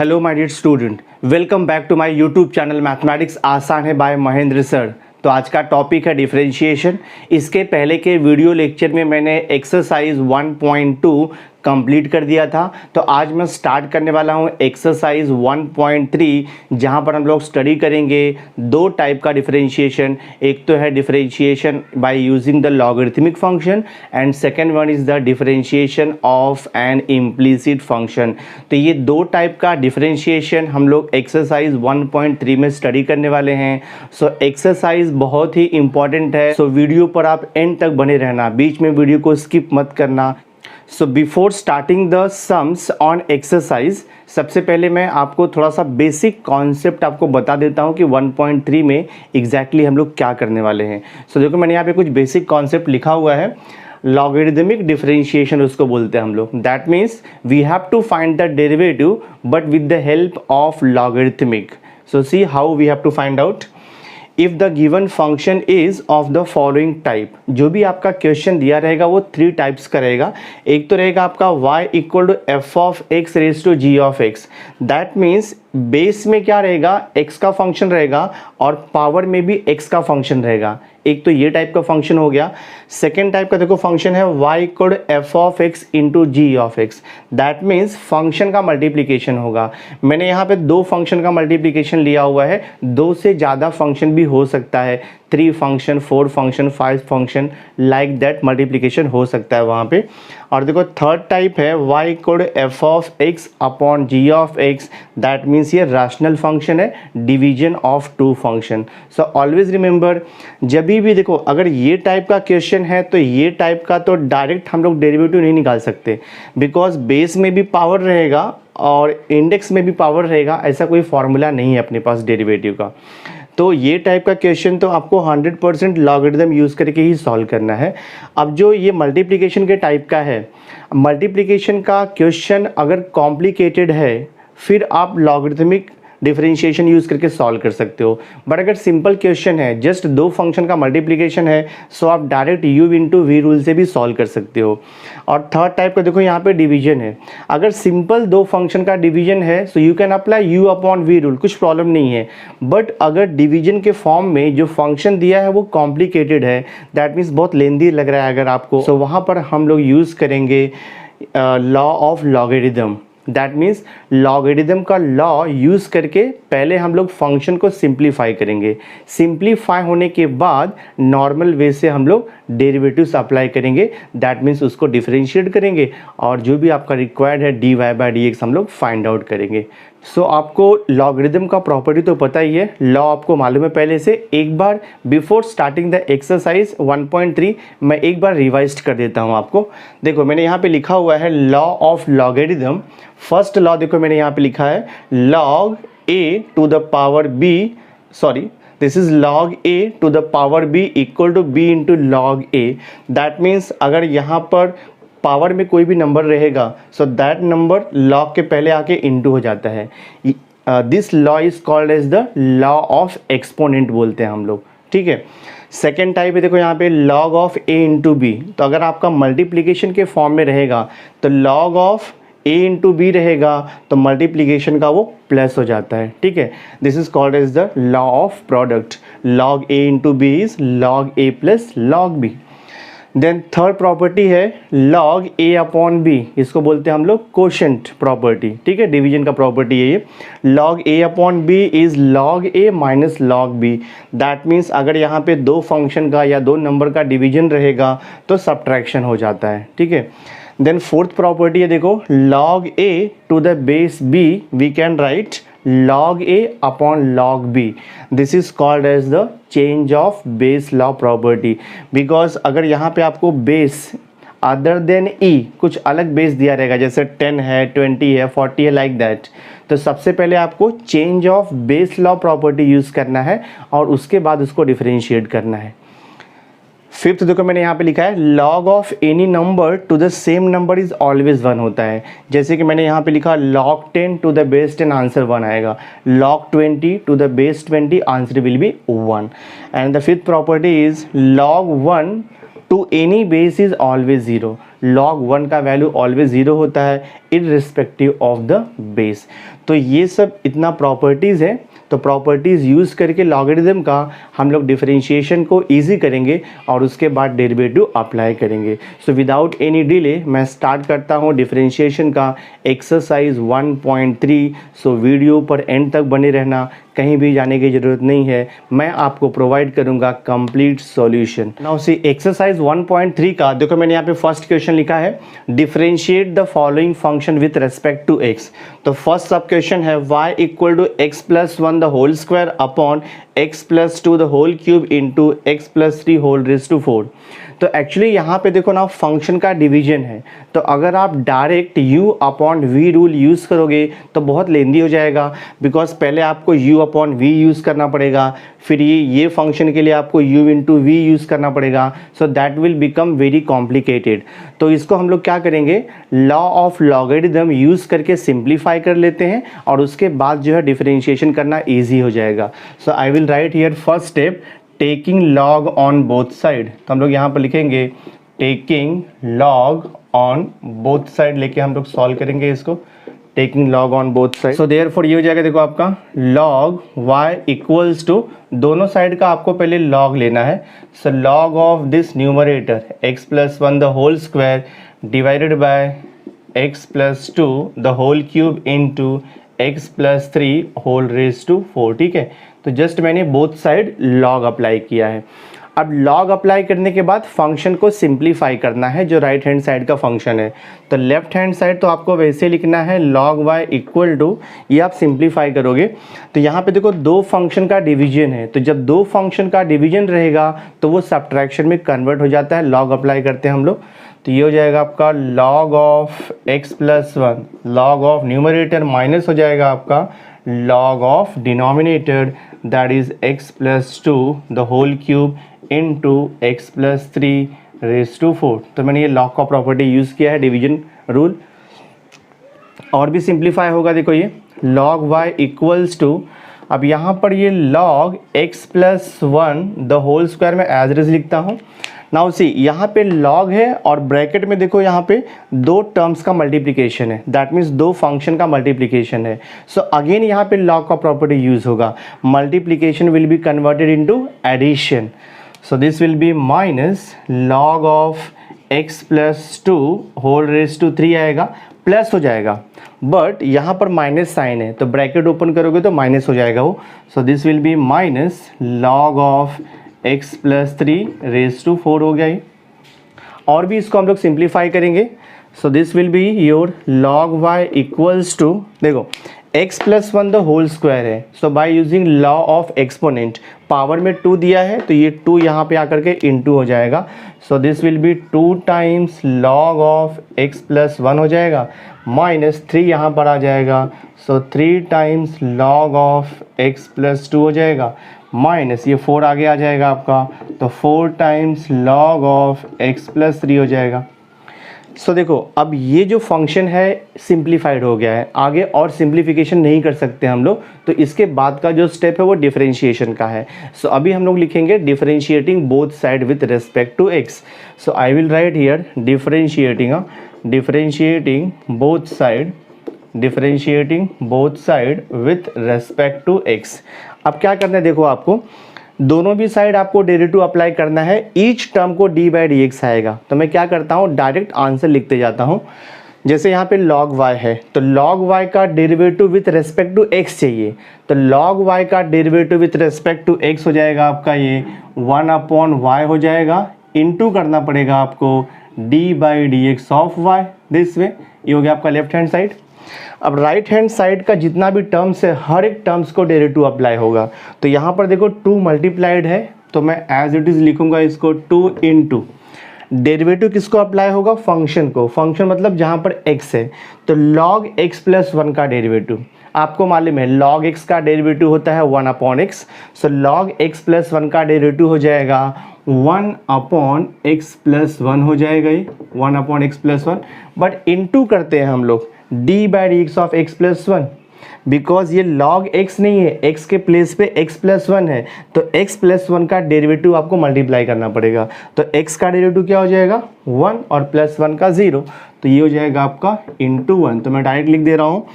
Hello my dear student, welcome back to my YouTube channel mathematics आसान है bye Mahendra sir. तो आज का टॉपिक है डिफरेंशिएशन। इसके पहले के वीडियो लेक्चर में मैंने एक्सरसाइज 1.2 कंप्लीट कर दिया था। तो आज मैं स्टार्ट करने वाला हूँ एक्सरसाइज 1.3, जहाँ पर हम लोग स्टडी करेंगे दो टाइप का डिफरेंशिएशन। एक तो है differentiation by using the logarithmic function and second one is the differentiation of N implicit function. तो ये दो टाइप का डिफरेंशिएशन हम लोग एक्सरसाइज 1.3 में स्टडी करने वाले हैं। सो एक्सरसाइज बहुत ही इंपॉर्टेंट है, सो वीडियो पर आप एंड तक बने रहना, बीच में वीडियो को स्किप मत करना। So before starting the sums on exercise, सबसे पहले मैं आपको थोड़ा सा बेसिक कॉन्सेप्ट आपको बता देता हूँ कि 1.3 में एग्जैक्टली हम लोग क्या करने वाले हैं। सो देखो, मैंने यहाँ पे कुछ बेसिक कॉन्सेप्ट लिखा हुआ है। लॉगरिदमिक डिफरेंशिएशन उसको बोलते हैं हम लोग। That means we have to find the derivative but with the help of logarithmic. So see how we have to find out. If the given function is of the following type, जो भी आपका question दिया रहेगा वो 3 types का रहेगा। एक तो रहेगा आपका y equal to f of x raise to g of x. That means base में क्या रहेगा, x का फंक्शन रहेगा और पावर में भी x का फंक्शन रहेगा। एक तो ये टाइप का फंक्शन हो गया। सेकेंड टाइप का देखो फंक्शन है y equal to f of x into g of x. That means function का मल्टीप्लीकेशन होगा। मैंने यहाँ पे 2 फंक्शन का मल्टीप्लीकेशन लिया हुआ है, 2 से ज़्यादा फंक्शन भी हो सकता है, 3 function, 4 function, 5 function, like that multiplication हो सकता है वहाँ पे। और देखो थर्ड टाइप है y equal to f of x upon g of x. That means ये रैशनल फंक्शन है, division of 2 function. So always remember, जब भी देखो अगर ये टाइप का क्वेश्चन है तो ये टाइप का तो डायरेक्ट हम लोग डेरिवेटिव नहीं निकाल सकते, बिकॉज बेस में भी पावर रहेगा और इंडेक्स में भी पावर रहेगा। ऐसा कोई फॉर्मूला नहीं है अपने पास डेरिवेटिव का। तो ये टाइप का क्वेश्चन तो आपको 100% लॉगरिदम यूज़ करके ही सॉल्व करना है। अब जो ये मल्टीप्लिकेशन के टाइप का है, मल्टीप्लिकेशन का क्वेश्चन अगर कॉम्प्लिकेटेड है फिर आप लॉगरिदमिक डिफरेंशिएशन यूज़ करके सॉल्व कर सकते हो। बट अगर सिंपल क्वेश्चन है, जस्ट 2 फंक्शन का मल्टीप्लिकेशन है, सो आप direct u into v rule से भी सॉल्व कर सकते हो। और थर्ड टाइप का देखो यहाँ पे डिवीजन है। अगर सिंपल 2 फंक्शन का डिवीजन है so you can apply u upon v rule, कुछ प्रॉब्लम नहीं है। बट अगर डिवीजन के फॉर्म में जो फंक्शन दिया है वो कॉम्प्लिकेटेड है, दैट मीन्स बहुत लेंदी लग रहा है अगर आपको, सो वहाँ पर हम लोग यूज़ करेंगे law of logarithm. That means logarithm का लॉ यूज़ करके पहले हम लोग फंक्शन को सिंप्लीफाई करेंगे। सिंप्लीफाई होने के बाद नॉर्मल वे से हम लोग डेरिवेटिव्स अप्लाई करेंगे। दैट मीन्स उसको डिफरेंशिएट करेंगे और जो भी आपका रिक्वायर्ड है dy बाई डी एक्स हम लोग फाइंड आउट करेंगे। सो आपको लॉगरिदम का प्रॉपर्टी तो पता ही है, लॉ आपको मालूम है पहले से। एक बार बिफोर स्टार्टिंग द एक्सरसाइज 1.3 मैं एक बार रिवाइज कर देता हूँ आपको। देखो मैंने यहाँ पे लिखा हुआ है law of logarithm. First law देखो मैंने यहाँ पे लिखा है log a to the power b, sorry this is log a to the power b equal to b into log a। That means अगर यहाँ पर पावर में कोई भी नंबर रहेगा सो दैट नंबर लॉग के पहले आके इंटू हो जाता है। This law is called as the law of exponent बोलते हैं हम लोग, ठीक है। सेकेंड टाइप है देखो यहाँ पे log of a into b. तो अगर आपका मल्टीप्लिकेशन के फॉर्म में रहेगा तो log of a into b रहेगा, तो मल्टीप्लिकेशन का वो प्लस हो जाता है, ठीक है। This is called as the law of product. log a into b is log a plus log b। Then third property है log a अपॉन b, इसको बोलते हैं हम लोग कोशेंट प्रॉपर्टी, ठीक है। डिवीजन का प्रॉपर्टी है ये। log a upon b is log a minus log b। That means अगर यहाँ पे 2 फंक्शन का या 2 नंबर का डिवीजन रहेगा तो सब्ट्रैक्शन हो जाता है, ठीक है। देन फोर्थ प्रॉपर्टी है देखो log a to the base b we can write log a upon log b। This is called as the change of base law property. Because अगर यहाँ पे आपको बेस अदर देन e कुछ अलग base दिया रहेगा, जैसे 10 है, 20 है, 40 है, लाइक दैट, तो सबसे पहले आपको change of base law property use करना है और उसके बाद उसको डिफरेंशिएट करना है। फिफ्थ देखो मैंने यहाँ पे लिखा है log of any number two the same number is always 1 होता है। जैसे कि मैंने यहाँ पे लिखा log 10 to the base 10 answer 1 आएगा, log 20 to the base 20 answer will be 1। And the fifth property is log 1 to any base is always zero, log 1 का वैल्यू ऑलवेज ज़ीरो होता है इररिस्पेक्टिव ऑफ द बेस। तो ये सब इतना properties है, तो प्रॉपर्टीज़ यूज़ करके लॉगरिदम का हम लोग डिफरेंशिएशन को ईजी करेंगे और उसके बाद डेरिवेटिव अप्लाई करेंगे। सो विदाउट एनी डिले मैं स्टार्ट करता हूँ डिफरेंशिएशन का एक्सरसाइज 1.3। सो वीडियो पर एंड तक बने रहना, कहीं भी जाने की ज़रूरत नहीं है, मैं आपको प्रोवाइड करूंगा complete solution. Now see exercise 1.3 का देखो, मैंने यहाँ पे फर्स्ट क्वेश्चन लिखा है differentiate the following function with respect to x। तो फर्स्ट सब क्वेश्चन है y equal to x plus 1 the whole square upon x plus 2 the whole cube into x plus 3 whole raise to 4। तो actually यहाँ पे देखो ना, function का division है, तो अगर आप direct u upon v rule use करोगे तो बहुत लेंदी हो जाएगा, बिकॉज पहले आपको u अपॉन v यूज़ करना पड़ेगा, फिर ये फंक्शन के लिए आपको u इंटू v यूज़ करना पड़ेगा। So that will become very complicated. तो इसको हम लोग क्या करेंगे, लॉ ऑफ लॉगरिदम यूज़ करके सिंप्लीफाई कर लेते हैं और उसके बाद जो है डिफरेंशिएशन करना ईजी हो जाएगा। So I will write here first step taking log on both side. तो हम लोग यहाँ पर लिखेंगे taking log on both side, लेके हम लोग सॉल्व करेंगे इसको, taking log on both side. So therefore ये हो जाएगा, देखो आपका लॉग y इक्वल्स टू, दोनों साइड का आपको पहले लॉग लेना है। So log of this numerator x plus 1 the whole square divided by x plus 2 the whole cube into x plus 3 whole raise to 4। ठीक है, तो जस्ट मैंने बोथ साइड लॉग अप्लाई किया है। अब लॉग अप्लाई करने के बाद फंक्शन को सिंप्लीफाई करना है, जो राइट हैंड साइड का फंक्शन है। तो लेफ्ट हैंड साइड तो आपको वैसे लिखना है log y इक्वल टू, ये आप सिंप्लीफाई करोगे तो यहाँ पे देखो दो फंक्शन का डिवीजन है, तो जब दो फंक्शन का डिवीजन रहेगा तो वो सब्ट्रैक्शन में कन्वर्ट हो जाता है। लॉग अप्लाई करते हैं हम लोग, तो ये हो जाएगा आपका log of x plus 1, log of numerator minus हो जाएगा आपका log of denominator, that is x plus 2 the whole cube into x plus 3 raise to 4। तो मैंने ये लॉग का प्रॉपर्टी यूज़ किया है, डिवीजन रूल। और भी सिंप्लीफाई होगा, देखो ये log y इक्वल्स टू, अब यहाँ पर ये log x plus 1 the whole square में एज इज लिखता हूँ। नाउ सी यहाँ पे log है और ब्रैकेट में देखो यहाँ पे दो टर्म्स का मल्टीप्लिकेशन है, दैट मीन्स दो फंक्शन का मल्टीप्लिकेशन है। सो अगेन यहाँ पे log का प्रॉपर्टी यूज होगा, multiplication will be converted into addition. So this will be minus log of x plus 2 whole raise to 3 आएगा, प्लस हो जाएगा, बट यहाँ पर माइनस साइन है तो ब्रैकेट ओपन करोगे तो माइनस हो जाएगा वो। So this will be minus log of x plus 3 raise to 4 हो गया ये। और भी इसको हम लोग सिंप्लीफाई करेंगे। So this will be your log y equals to, देखो x plus 1 the whole square है, so by using law of exponent, power में 2 दिया है तो ये 2 यहाँ पे आकर के इनटू हो जाएगा। So this will B 2 times log of x plus 1 हो जाएगा, माइनस 3 यहाँ पर आ जाएगा, सो 3 times log of x plus 2 हो जाएगा, माइनस ये 4 आगे आ जाएगा आपका, तो 4 times log of x plus 3 हो जाएगा। सो देखो अब ये जो फंक्शन है सिंप्लीफाइड हो गया है, आगे और सिंप्लीफिकेशन नहीं कर सकते हम लोग, तो इसके बाद का जो स्टेप है वो डिफरेंशिएशन का है। सो अभी हम लोग लिखेंगे differentiating both side with respect to x। So I will write here differentiating both side with respect to x। अब क्या करना है, देखो आपको दोनों भी साइड आपको डेरिवेटिव अप्लाई करना है, ईच टर्म को d बाई डी एक्स आएगा। तो मैं क्या करता हूँ, डायरेक्ट आंसर लिखते जाता हूँ। जैसे यहाँ पे log y है तो log y का derivative with respect to x चाहिए, तो log y का derivative with respect to x हो जाएगा आपका ये 1 अपॉन y हो जाएगा, इनटू करना पड़ेगा आपको d by D x of y, this way. ये हो गया आपका लेफ्ट हैंड साइड। अब राइट हैंड साइड का जितना भी टर्म्स है हर एक टर्म्स को डेरिवेटिव अप्लाई होगा। तो यहाँ पर देखो 2 मल्टीप्लाइड है तो मैं एज इट इज लिखूंगा इसको 2 इंटू, डेरिवेटिव किसको अप्लाई होगा, फंक्शन को, फंक्शन मतलब जहाँ पर x है तो log x प्लस 1 का डेरिवेटिव, आपको मालूम है log x का डेरिवेटिव होता है 1 अपॉन x। सो log x प्लस 1 का डेरिवेटिव हो जाएगा 1 अपॉन x प्लस 1 हो जाएगा, ये 1 upon x plus 1, but into करते हैं हम लोग d by D x of x plus 1। Because ये log x नहीं है, x के प्लेस पे x प्लस 1 है, तो x प्लस 1 का डेरिवेटिव आपको मल्टीप्लाई करना पड़ेगा। तो x का डेरिवेटिव क्या हो जाएगा 1 और प्लस 1 का 0, तो ये हो जाएगा आपका इंटू 1। तो मैं डायरेक्ट लिख दे रहा हूँ।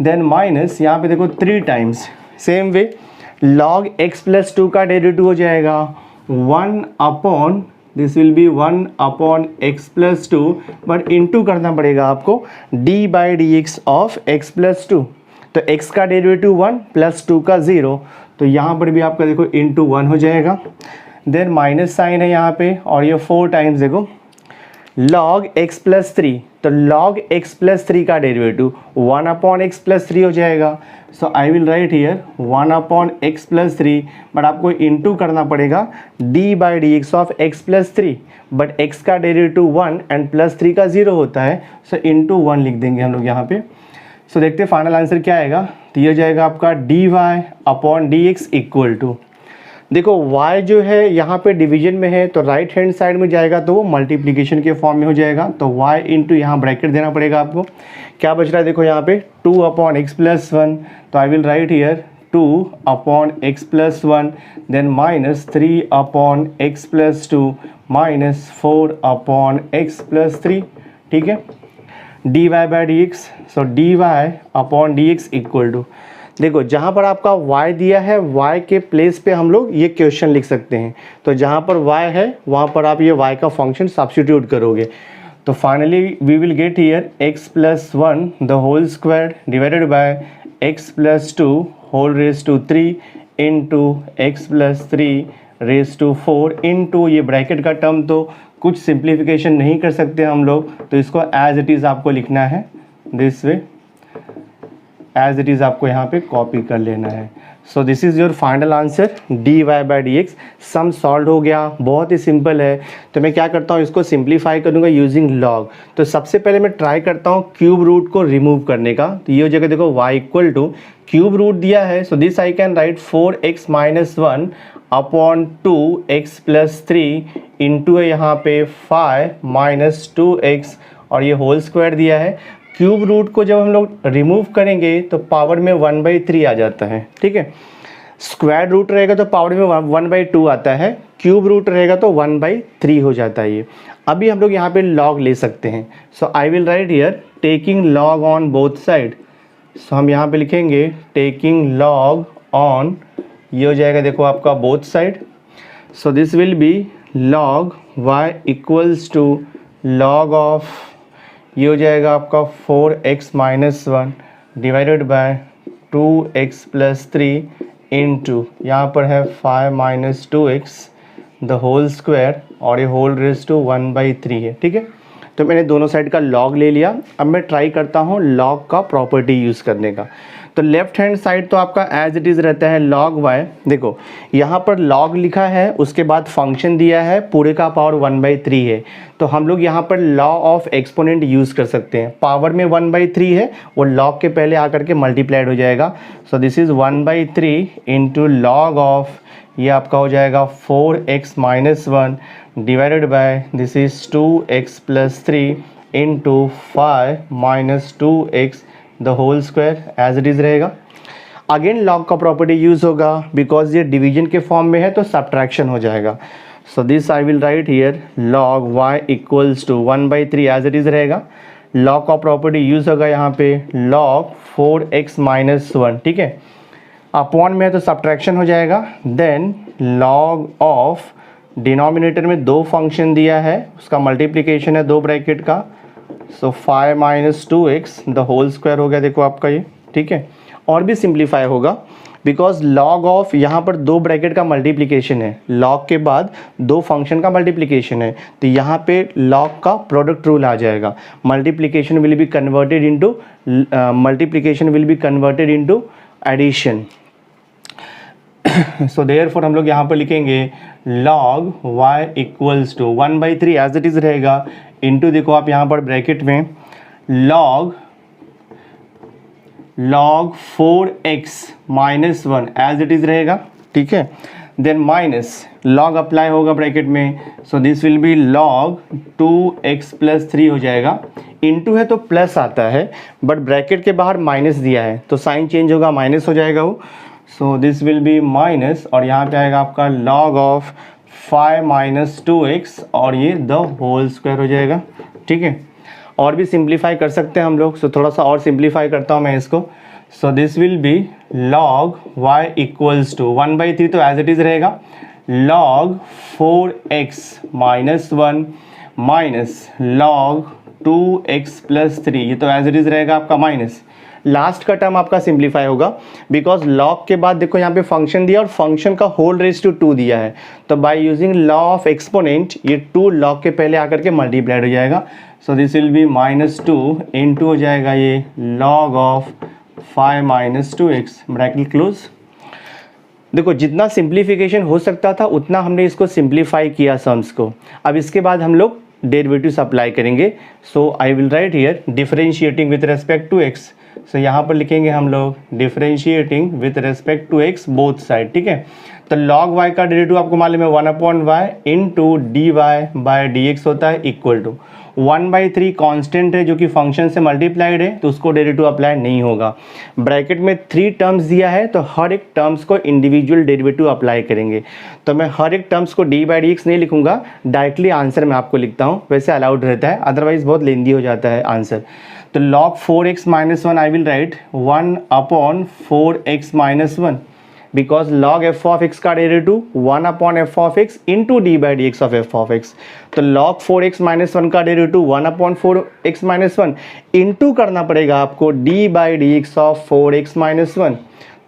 देन माइनस यहाँ पे देखो 3 times, same way log x plus 2 का डेरिवेटिव हो जाएगा 1 upon, this will be 1 upon x plus 2, but into करना पड़ेगा आपको d by D x of x plus 2। तो x का डेरिवेटिव 1 प्लस 2 का 0, तो यहाँ पर भी आपका देखो इंटू 1 हो जाएगा। देन माइनस साइन है यहाँ पे, और ये 4 टाइम्स देखो log x प्लस 3, तो log x प्लस 3 का डेरिवेटिव 1 अपॉन x प्लस 3 हो जाएगा। So I will write here 1 upon x plus 3, but आपको इंटू करना पड़ेगा d by D x of x plus 3, but x का डेरिवेटिव 1 एंड प्लस 3 का 0 होता है, सो इंटू 1 लिख देंगे हम लोग यहाँ पे। सो देखते हैं फाइनल आंसर क्या आएगा। तो ये हो जाएगा आपका dy upon d x equal to, देखो y जो है यहाँ पे डिवीजन में है, तो राइट हैंड साइड में जाएगा तो वो मल्टीप्लिकेशन के फॉर्म में हो जाएगा। तो y इंटू यहाँ ब्रैकेट देना पड़ेगा आपको। क्या बच रहा है देखो यहाँ पे 2 अपॉन एक्स प्लस 1, तो I will write here 2 upon x plus 1, then minus 3 upon x plus 2, minus 4 upon x plus 3, ठीक है, dy by D x. So dy upon d x equal to, देखो जहाँ पर आपका y दिया है y के प्लेस पे हम लोग ये क्वेश्चन लिख सकते हैं। तो जहाँ पर y है वहाँ पर आप ये y का फंक्शन सब्स्टिट्यूट करोगे। तो finally we will get here x plus 1 the whole square divided by x plus 2 whole raise to 3 into x plus 3 raise to 4 into ये ब्रैकेट का टर्म तो कुछ सिंप्लीफिकेशन नहीं कर सकते हम लोग, तो इसको एज इट इज़ आपको लिखना है this way, as it is आपको यहाँ पे कॉपी कर लेना है। So this is your final answer dy by D x. Sum solve हो गया, बहुत ही सिंपल है। तो मैं क्या करता हूँ, इसको सिंप्लीफाई करूँगा यूजिंग लॉग। तो सबसे पहले मैं ट्राई करता हूँ क्यूब रूट को रिमूव करने का। तो ये हो जाएगा देखो y equal to cube root दिया है, so this I can write 4x minus 1 upon 2x plus 3 into है यहाँ पे 5 माइनस 2x, और ये होल स्क्वायर दिया है। क्यूब रूट को जब हम लोग रिमूव करेंगे तो पावर में 1/3 आ जाता है, ठीक है। स्क्वायर रूट रहेगा तो पावर में 1/2 आता है, क्यूब रूट रहेगा तो 1/3 हो जाता है ये। अभी हम लोग यहाँ पे लॉग ले सकते हैं। So I will write here taking log on both side. So हम यहाँ पे लिखेंगे टेकिंग लॉग ऑन, ये हो जाएगा देखो आपका both side. So this will be log y equals to log of, ये हो जाएगा आपका 4x minus 1 divided by 2x plus 3 into यहाँ पर है 5 minus 2x the whole square, और ये होल रेज टू 1/3 है, ठीक है। तो मैंने दोनों साइड का लॉग ले लिया। अब मैं ट्राई करता हूँ लॉग का प्रॉपर्टी यूज़ करने का। तो लेफ्ट हैंड साइड तो आपका एज इट इज़ रहता है log y। देखो यहाँ पर log लिखा है, उसके बाद फंक्शन दिया है, पूरे का पावर 1/3 है, तो हम लोग यहाँ पर लॉ ऑफ एक्सपोनेंट यूज़ कर सकते हैं। पावर में 1/3 है, वो log के पहले आकर के मल्टीप्लाइड हो जाएगा। So this is 1/3 into log of, ये आपका हो जाएगा 4x minus 1 divided by this is 2x plus 3 into 5 minus 2x the whole square, as it is रहेगा। अगेन लॉग का प्रॉपर्टी यूज़ होगा, बिकॉज ये डिवीजन के फॉर्म में है तो सब्ट्रैक्शन हो जाएगा। So this I will write here log y equals to 1/3 as it is रहेगा। लॉग का प्रॉपर्टी यूज़ होगा यहाँ पे लॉग 4x माइनस 1, ठीक है। अपॉन में है तो सब्ट्रैक्शन हो जाएगा। देन लॉग ऑफ, डिनोमिनेटर में 2 फंक्शन दिया है, उसका मल्टीप्लिकेशन है 2 ब्रैकेट का। So 5 minus 2x the whole square हो गया देखो आपका ये, ठीक है। और भी सिंप्लीफाई होगा बिकॉज लॉग ऑफ यहाँ पर 2 ब्रैकेट का मल्टीप्लिकेशन है, लॉग के बाद 2 फंक्शन का मल्टीप्लिकेशन है, तो यहाँ पे लॉग का प्रोडक्ट रूल आ जाएगा। Multiplication will be converted into addition. So therefore हम लोग यहाँ पर लिखेंगे log y equals to 1/3 as it is रहेगा, इंटू देखो आप यहाँ पर ब्रैकेट में log 4x minus 1 as it is रहेगा, ठीक है। देन माइनस लॉग अप्लाई होगा ब्रैकेट में, so this will be log 2x plus 3 हो जाएगा। इनटू है तो प्लस आता है, बट ब्रैकेट के बाहर माइनस दिया है तो साइन चेंज होगा, माइनस हो जाएगा वो। So this will be minus, और यहाँ पे आएगा आपका लॉग ऑफ 5 माइनस 2x और ये द होल स्क्वायर हो जाएगा। ठीक है, और भी सिंप्लीफाई कर सकते हैं हम लोग, सो थोड़ा सा और सिंप्लीफाई करता हूँ मैं इसको। So this will be log y equals to 1/3 तो एज इट इज़ रहेगा, log 4x minus 1 minus log 2x plus 3, ये तो एज इट इज़ रहेगा आपका माइनस। लास्ट का टर्म आपका सिंप्लीफाई होगा, बिकॉज लॉग के बाद देखो यहाँ पे फंक्शन दिया और फंक्शन का होल रेज टू 2 दिया है, तो by using law of exponent ये 2 लॉग के पहले आकर के मल्टीप्लाइड हो जाएगा। So this will B -2 into हो जाएगा ये log of 5 minus 2x, bracket close. देखो जितना सिंप्लीफिकेशन हो सकता था उतना हमने इसको सिंप्लीफाई किया सम्स को। अब इसके बाद हम लोग डेरिवेटिव्स अप्लाई करेंगे। So I will write here differentiating with respect to x। So यहाँ पर लिखेंगे हम लोग differentiating with respect to x both side. ठीक है, तो log y का डेरिवेटिव आपको मालूम है 1/y into d y by D x होता है, इक्वल टू 1/3 कांस्टेंट है जो कि फंक्शन से मल्टीप्लाइड है, तो उसको डेरिवेटिव अप्लाई नहीं होगा। ब्रैकेट में 3 टर्म्स दिया है तो हर एक टर्म्स को इंडिविजुअल डेरिवेटिव अप्लाई करेंगे। तो मैं हर एक टर्म्स को डी बाई डी एक्स नहीं लिखूंगा, डायरेक्टली आंसर मैं आपको लिखता हूँ, वैसे अलाउड रहता है, अदरवाइज बहुत लेंदी हो जाता है आंसर। तो log 4x minus 1 I will right 1/4x minus 1, because log f of x का derivative 1/f of x into d by D x of f of x। तो log 4x माइनस 1 का derivative 1/4x minus 1 into करना पड़ेगा आपको D by D x of 4x minus 1।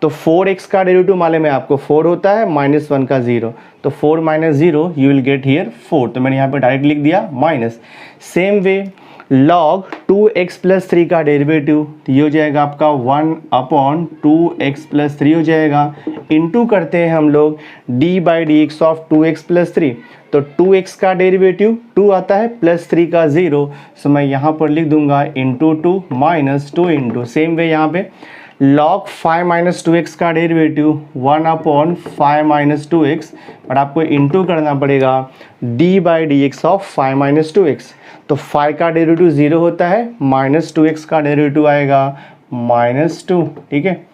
तो 4x का derivative मालूम है आपको 4 होता है, -1 का 0, तो 4 minus 0 you will get here 4, तो मैंने यहाँ पे डायरेक्ट लिख दिया minus. Same way log 2x plus 3 का डेरिवेटिव तो ये हो जाएगा आपका 1/2x प्लस 3 हो जाएगा, इंटू करते हैं हम लोग d by D x of 2x plus 3, तो 2x का डेरिवेटिव 2 आता है प्लस 3 का 0, सो मैं यहाँ पर लिख दूंगा into 2 minus 2 into. Same way यहाँ पे log 5 माइनस 2x का डेरिवेटिव 1/5 माइनस 2x, बट आपको इंटू करना पड़ेगा d by D x of 5 minus 2x। तो 5 का डेरिवेटिव 0 होता है, -2x का डेरिवेटिव आएगा -2। ठीक है,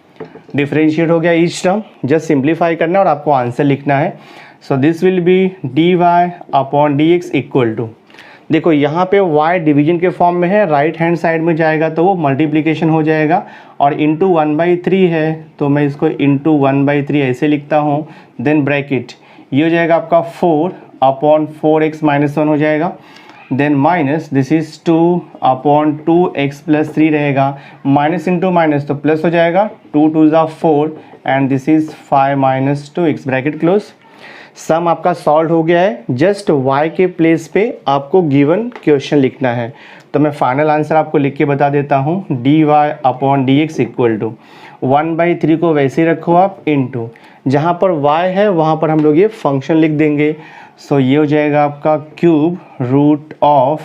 डिफरेंशिएट हो गया ईच टर्म, जस्ट सिंप्लीफाई करना और आपको आंसर लिखना है। So this will be dy upon dx equal to, देखो यहाँ पे y डिवीजन के फॉर्म में है, राइट हैंड साइड में जाएगा तो वो मल्टीप्लिकेशन हो जाएगा, और इंटू 1/3 है तो मैं इसको इंटू 1/3 ऐसे लिखता हूँ, देन ब्रैकेट ये हो जाएगा आपका 4/4x माइनस 1 हो जाएगा, then minus this is 2/2x plus 3 रहेगा, माइनस इंटू माइनस तो प्लस हो जाएगा, 2 2 ज़ा 4 and this is 5 minus 2x, bracket close. सम आपका सॉल्व हो गया है, जस्ट y के प्लेस पे आपको गिवन क्वेश्चन लिखना है। तो मैं फाइनल आंसर आपको लिख के बता देता हूँ, dy upon d x equal to 1/3 को वैसे ही रखो आप, इंटू जहाँ पर y है वहाँ पर हम लोग ये फंक्शन लिख देंगे। सो ये हो जाएगा आपका क्यूब रूट ऑफ,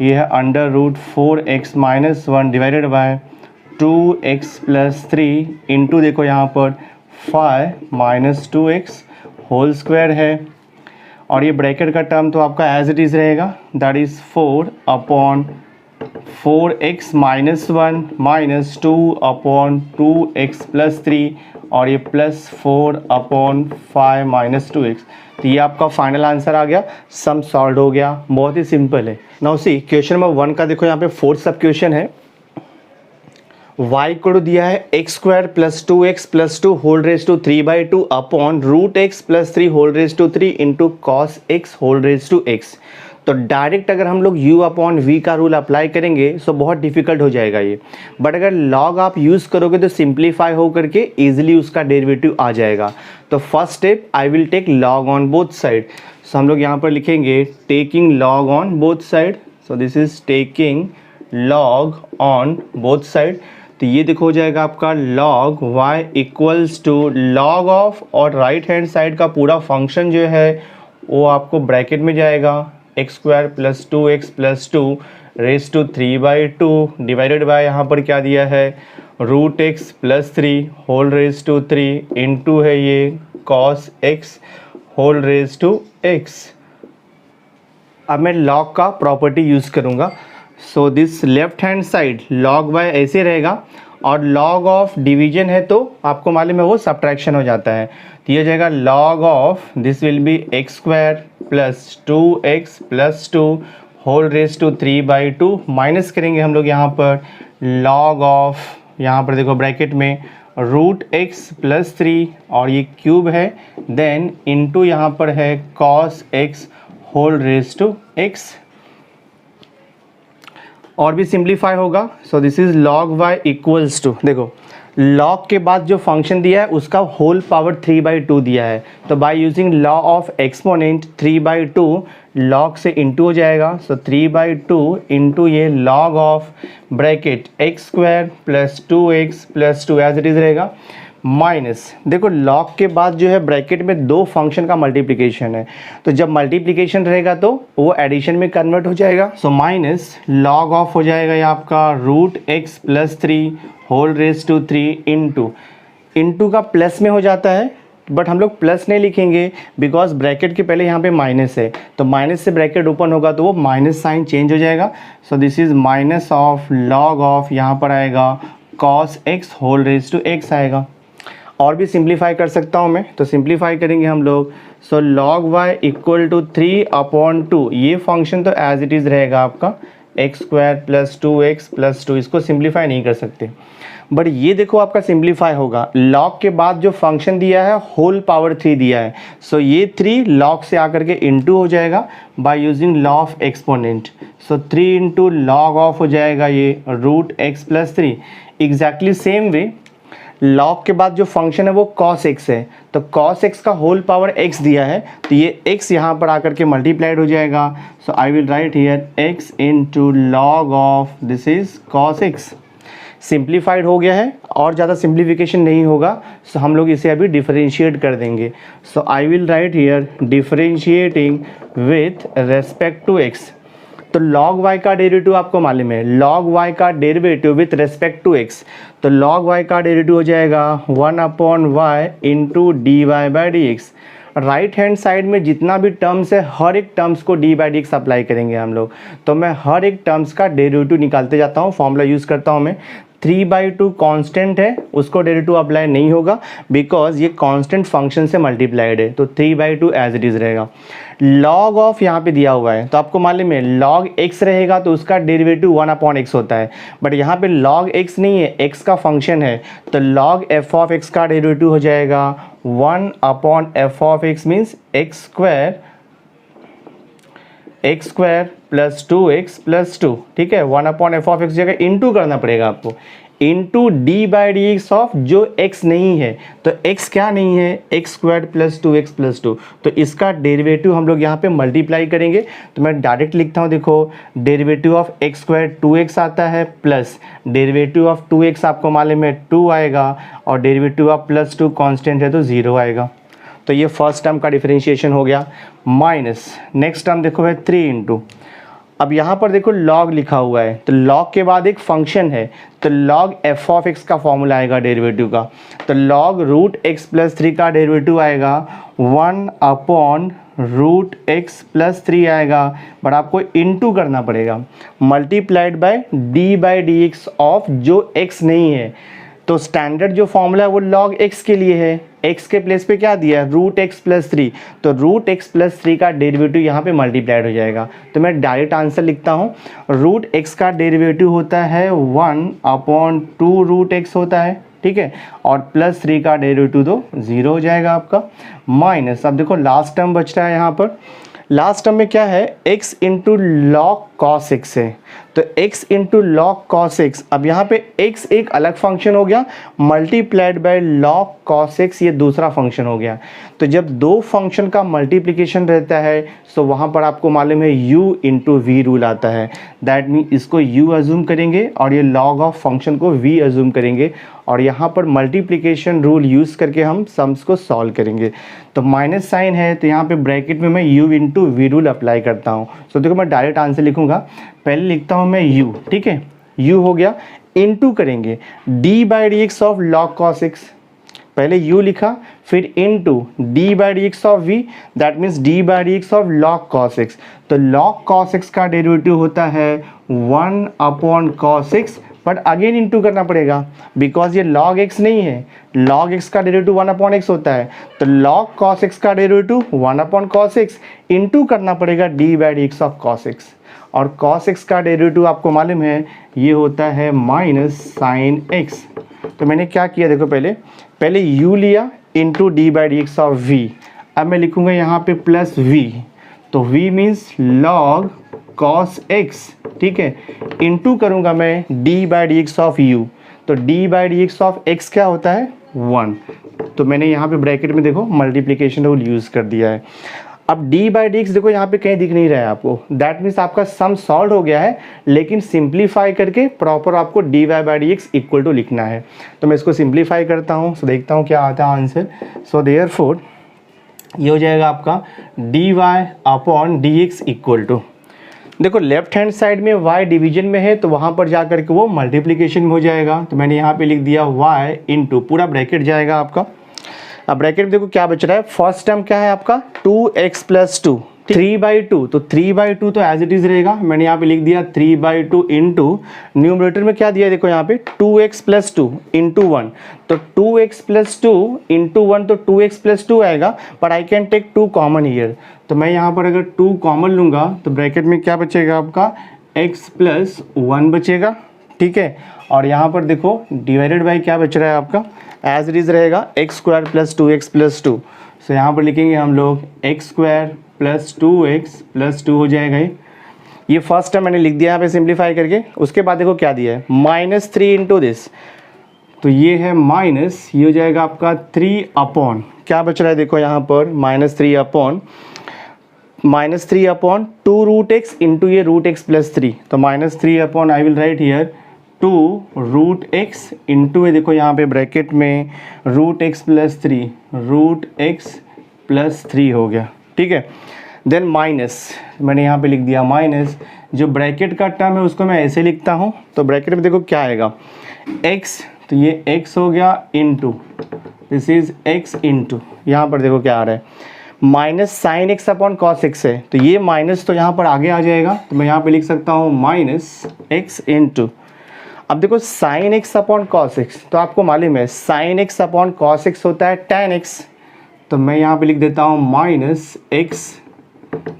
ये है under root 4x minus 1 divided by 2x plus 3 into देखो यहाँ पर 5 माइनस 2x होल स्क्वायर है, और ये ब्रैकेट का टर्म तो आपका एज इट इज़ रहेगा, that is 4/4x minus 1 minus 2/2x plus 3, और ये प्लस 4/5 माइनस 2x। तो ये आपका फाइनल आंसर आ गया, सम सॉल्व हो गया, बहुत ही सिंपल है। नाउ सी क्वेश्चन नंबर 1 का देखो यहाँ पे 4th सब क्वेश्चन है, y को दिया है x² plus 2x plus 2 whole raise to 3/2 upon root x plus 3 whole raise to 3 into cos x whole raise to x। तो डायरेक्ट अगर हम लोग u अपॉन v का रूल अप्लाई करेंगे तो बहुत डिफिकल्ट हो जाएगा ये, बट अगर log आप यूज़ करोगे तो सिंप्लीफाई हो करके ईजिली उसका डेरिवेटिव आ जाएगा। तो first step I will take log on both side, so हम लोग यहाँ पर लिखेंगे taking log on both side, so this is taking log on both side. तो ये देखो हो जाएगा आपका log y equals to log of, और राइट हैंड साइड का पूरा फंक्शन जो है वो आपको ब्रैकेट में जाएगा x² plus 2x plus 2 raise to 3/2 divided by यहाँ पर क्या दिया है root x plus 3 whole raise to 3 into है ये cos x whole raise to x। अब मैं log का प्रॉपर्टी यूज़ करूँगा। So this left hand side log y ऐसे रहेगा और log ऑफ डिवीजन है तो आपको मालूम है वो सब्ट्रैक्शन हो जाता है, तो ये हो जाएगा log of this will be x square plus 2x plus 2 whole raise to 3/2 minus करेंगे हम लोग यहाँ पर log ऑफ, यहाँ पर देखो ब्रैकेट में रूट एक्स प्लस 3 और ये क्यूब है, देन इनटू यहाँ पर है cos x whole raise to x और भी सिंप्लीफाई होगा। So this is log y equals to, देखो log के बाद जो फंक्शन दिया है उसका होल पावर 3/2 दिया है, तो by using law of exponent 3/2 log से इंटू हो जाएगा। सो 3/2 इंटू ये log of bracket x square plus 2x plus 2 as it is रहेगा माइनस, देखो log के बाद जो है ब्रैकेट में दो फंक्शन का मल्टीप्लिकेशन है, तो जब मल्टीप्लिकेशन रहेगा तो वो एडिशन में कन्वर्ट हो जाएगा। सो माइनस log ऑफ हो जाएगा ये आपका root x plus 3 whole raise to 3 into का प्लस में हो जाता है, बट हम लोग प्लस नहीं लिखेंगे बिकॉज ब्रैकेट के पहले यहाँ पे माइनस है, तो माइनस से ब्रैकेट ओपन होगा तो वो माइनस साइन चेंज हो जाएगा। So this is minus of log of, यहाँ पर आएगा cos x whole raise to x आएगा। और भी सिंप्लीफाई कर सकता हूँ मैं, तो सिंप्लीफाई करेंगे हम लोग। सो log y इक्वल टू 3/2, ये फंक्शन तो एज इट इज़ रहेगा आपका x square plus 2x plus 2, इसको सिंप्लीफाई नहीं कर सकते, बट ये देखो आपका सिंप्लीफाई होगा। log के बाद जो फंक्शन दिया है होल पावर 3 दिया है, सो ये 3 log से आकर के इंटू हो जाएगा by using law of exponent. So 3 into log of हो जाएगा ये root x plus 3। Exactly same way log के बाद जो फंक्शन है वो cos x है, तो cos x का होल पावर x दिया है, तो ये x यहाँ पर आकर के मल्टीप्लाइड हो जाएगा। So I will write here x into log of this is cos x। Simplified हो गया है और ज़्यादा सिंप्लीफिकेशन नहीं होगा, सो हम लोग इसे अभी डिफरेंशिएट कर देंगे। So I will write here differentiating with respect to x। तो log y का डेरिवेटिव आपको मालूम है, log y का derivative with respect to x, तो log y का डेरिवेटिव हो जाएगा 1/y into dy/dx। Right hand side में जितना भी टर्म्स है हर एक टर्म्स को dy/dx अप्लाई करेंगे हम लोग, तो मैं हर एक टर्म्स का डेरिवेटिव निकालते जाता हूँ, फॉर्मूला यूज़ करता हूँ मैं। 3/2 कांस्टेंट है, उसको डेरिवेटिव अप्लाई नहीं होगा बिकॉज ये कांस्टेंट फंक्शन से मल्टीप्लाइड है, तो 3/2 एज इट इज़ रहेगा। log ऑफ यहाँ पे दिया हुआ है, तो आपको मालूम है log x रहेगा तो उसका डेरिवेटिव 1/x होता है, बट यहाँ पे log x नहीं है, x का फंक्शन है, तो log f ऑफ x का डेरिवेटिव हो जाएगा 1/f of x means x square plus 2x plus 2, ठीक है। 1/f ऑफ x जगह इंटू करना पड़ेगा आपको, इंटू dy/dx ऑफ जो x नहीं है, तो x क्या नहीं है, x square plus 2x plus 2, तो इसका डेरिवेटिव हम लोग यहाँ पे मल्टीप्लाई करेंगे, तो मैं डायरेक्ट लिखता हूँ, देखो derivative of x square 2x आता है प्लस डेरिवेटिव ऑफ 2x आपको मालूम है 2 आएगा और डेरिवेटिव ऑफ प्लस 2 कांस्टेंट है तो 0 आएगा। तो ये फर्स्ट टर्म का डिफरेंशिएशन हो गया, माइनस नेक्स्ट टर्म देखो है 3 इंटू, अब यहाँ पर देखो log लिखा हुआ है, तो log के बाद एक फंक्शन है, तो log f ऑफ x का फॉर्मूला आएगा डेरिवेटिव का, तो log रूट x प्लस 3 का डेरिवेटिव आएगा 1/√x प्लस 3 आएगा, बट आपको इंटू करना पड़ेगा मल्टीप्लाइड बाय dy/dx ऑफ जो x नहीं है, तो स्टैंडर्ड जो फॉर्मूला है वो log x के लिए है, x के प्लेस पे क्या दिया है रूट एक्स प्लस 3, तो रूट एक्स प्लस 3 का डेरिवेटिव यहाँ पे मल्टीप्लाइड हो जाएगा, तो मैं डायरेक्ट आंसर लिखता हूँ, रूट एक्स का डेरिवेटिव होता है 1/2√x होता है, ठीक है, और प्लस 3 का डेरिवेटिव तो 0 हो जाएगा आपका, माइनस। अब देखो लास्ट टर्म बच रहा है यहाँ पर, लास्ट टर्म में क्या है x into log cos x है, तो x into log cos x, अब यहाँ पे x एक अलग फंक्शन हो गया multiplied by log cos x ये दूसरा फंक्शन हो गया, तो जब दो फंक्शन का मल्टीप्लिकेशन रहता है तो वहाँ पर आपको मालूम है u इंटू वी रूल आता है, दैट मीन इसको u अज्यूम करेंगे और ये log ऑफ फंक्शन को v अज्यूम करेंगे और यहाँ पर मल्टीप्लिकेशन रूल यूज़ करके हम सम्स को सॉल्व करेंगे, तो माइनस साइन है तो यहाँ पे ब्रैकेट में मैं u into v rule apply करता हूँ। सो देखो मैं डायरेक्ट आंसर लिखूँगा, पहले लिखता हूँ मैं u, ठीक है, u हो गया, इंटू करेंगे dy/dx of log cos x, पहले u लिखा, फिर into d by D x of v, that means d by D x of log cos x। तो log cos x का डेरिवेटिव होता है 1 upon cos x, but again into करना पड़ेगा because ये log x नहीं है, log x का डेरिवेटिव 1 अपॉन x होता है, तो log cos x का derivative 1 upon cos x into करना पड़ेगा d by D x of cos x, और cos x का डेरिवेटिव आपको मालूम है ये होता है माइनस साइन x। तो मैंने क्या किया देखो, पहले u लिया into d by D x of v, अब मैं लिखूंगा यहाँ पे प्लस v, तो v means log cos x, ठीक है, इंटू करूँगा मैं d by D x of u, तो d by D x of x क्या होता है 1, तो मैंने यहाँ पे ब्रैकेट में देखो मल्टीप्लिकेशन रूल यूज़ कर दिया है। अब d बाई डी एक्स देखो यहाँ पे कहीं दिख नहीं रहा है आपको, दैट मीन्स आपका सम सॉल्व हो गया है, लेकिन सिंप्लीफाई करके प्रॉपर आपको d y by D x equal to लिखना है। तो मैं इसको सिंप्लीफाई करता हूँ, सो देखता हूँ क्या आता है आंसर। सो देयरफॉर ये हो जाएगा आपका d y upon d x equal to, देखो लेफ्ट हैंड साइड में y डिवीजन में है तो वहाँ पर जा करके वो मल्टीप्लिकेशन में हो जाएगा, तो मैंने यहाँ पे लिख दिया y इंटू पूरा ब्रैकेट जाएगा आपका। अब ब्रैकेट में देखो क्या बच रहा है, फर्स्ट टर्म क्या है आपका 2x प्लस 2, 3/2, तो 3/2 तो एज इट इज़ रहेगा, मैंने यहाँ पे लिख दिया 3/2 इंटू न्यूमरेटर में क्या दिया देखो यहाँ पे 2x प्लस 2 इंटू 1, तो 2x प्लस 2 इंटू 1, तो 2x प्लस 2 आएगा, but I can take 2 common here, तो मैं यहाँ पर अगर 2 कॉमन लूँगा तो ब्रैकेट में क्या बचेगा आपका x प्लस 1 बचेगा, ठीक है, और यहाँ पर देखो डिवाइडेड बाई क्या बच रहा है आपका एज इट इज़ रहेगा x square plus 2x plus 2, सो यहाँ पर लिखेंगे हम लोग x square plus 2x plus 2 हो जाएगा ये फर्स्ट टर्म मैंने लिख दिया यहाँ पे सिंप्लीफाई करके। उसके बाद देखो क्या दिया है -3 इंटू दिस, तो ये है माइनस, ये हो जाएगा आपका 3 अपॉन क्या बच रहा है देखो यहाँ पर -3 अपॉन 2 रूट एक्स इंटू ये रूट एक्स प्लस 3, तो -3 upon I will write here 2 root x into ये देखो यहाँ पे ब्रैकेट में रूट एक्स प्लस 3 हो गया, ठीक है। देन माइनस, मैंने यहाँ पे लिख दिया माइनस, जो ब्रैकेट का टर्म है उसको मैं ऐसे लिखता हूँ, तो ब्रैकेट में देखो क्या आएगा x, तो ये x हो गया into this is x into यहाँ पर देखो क्या आ रहा है minus sine x upon cos x है, तो ये माइनस तो यहाँ पर आगे आ जाएगा, तो मैं यहाँ पे लिख सकता हूँ माइनस एक्स इंटू, अब देखो sine x upon cos x, तो आपको मालूम है sine x upon cos x होता है tan x, तो मैं यहाँ पे लिख देता हूँ माइनस एक्स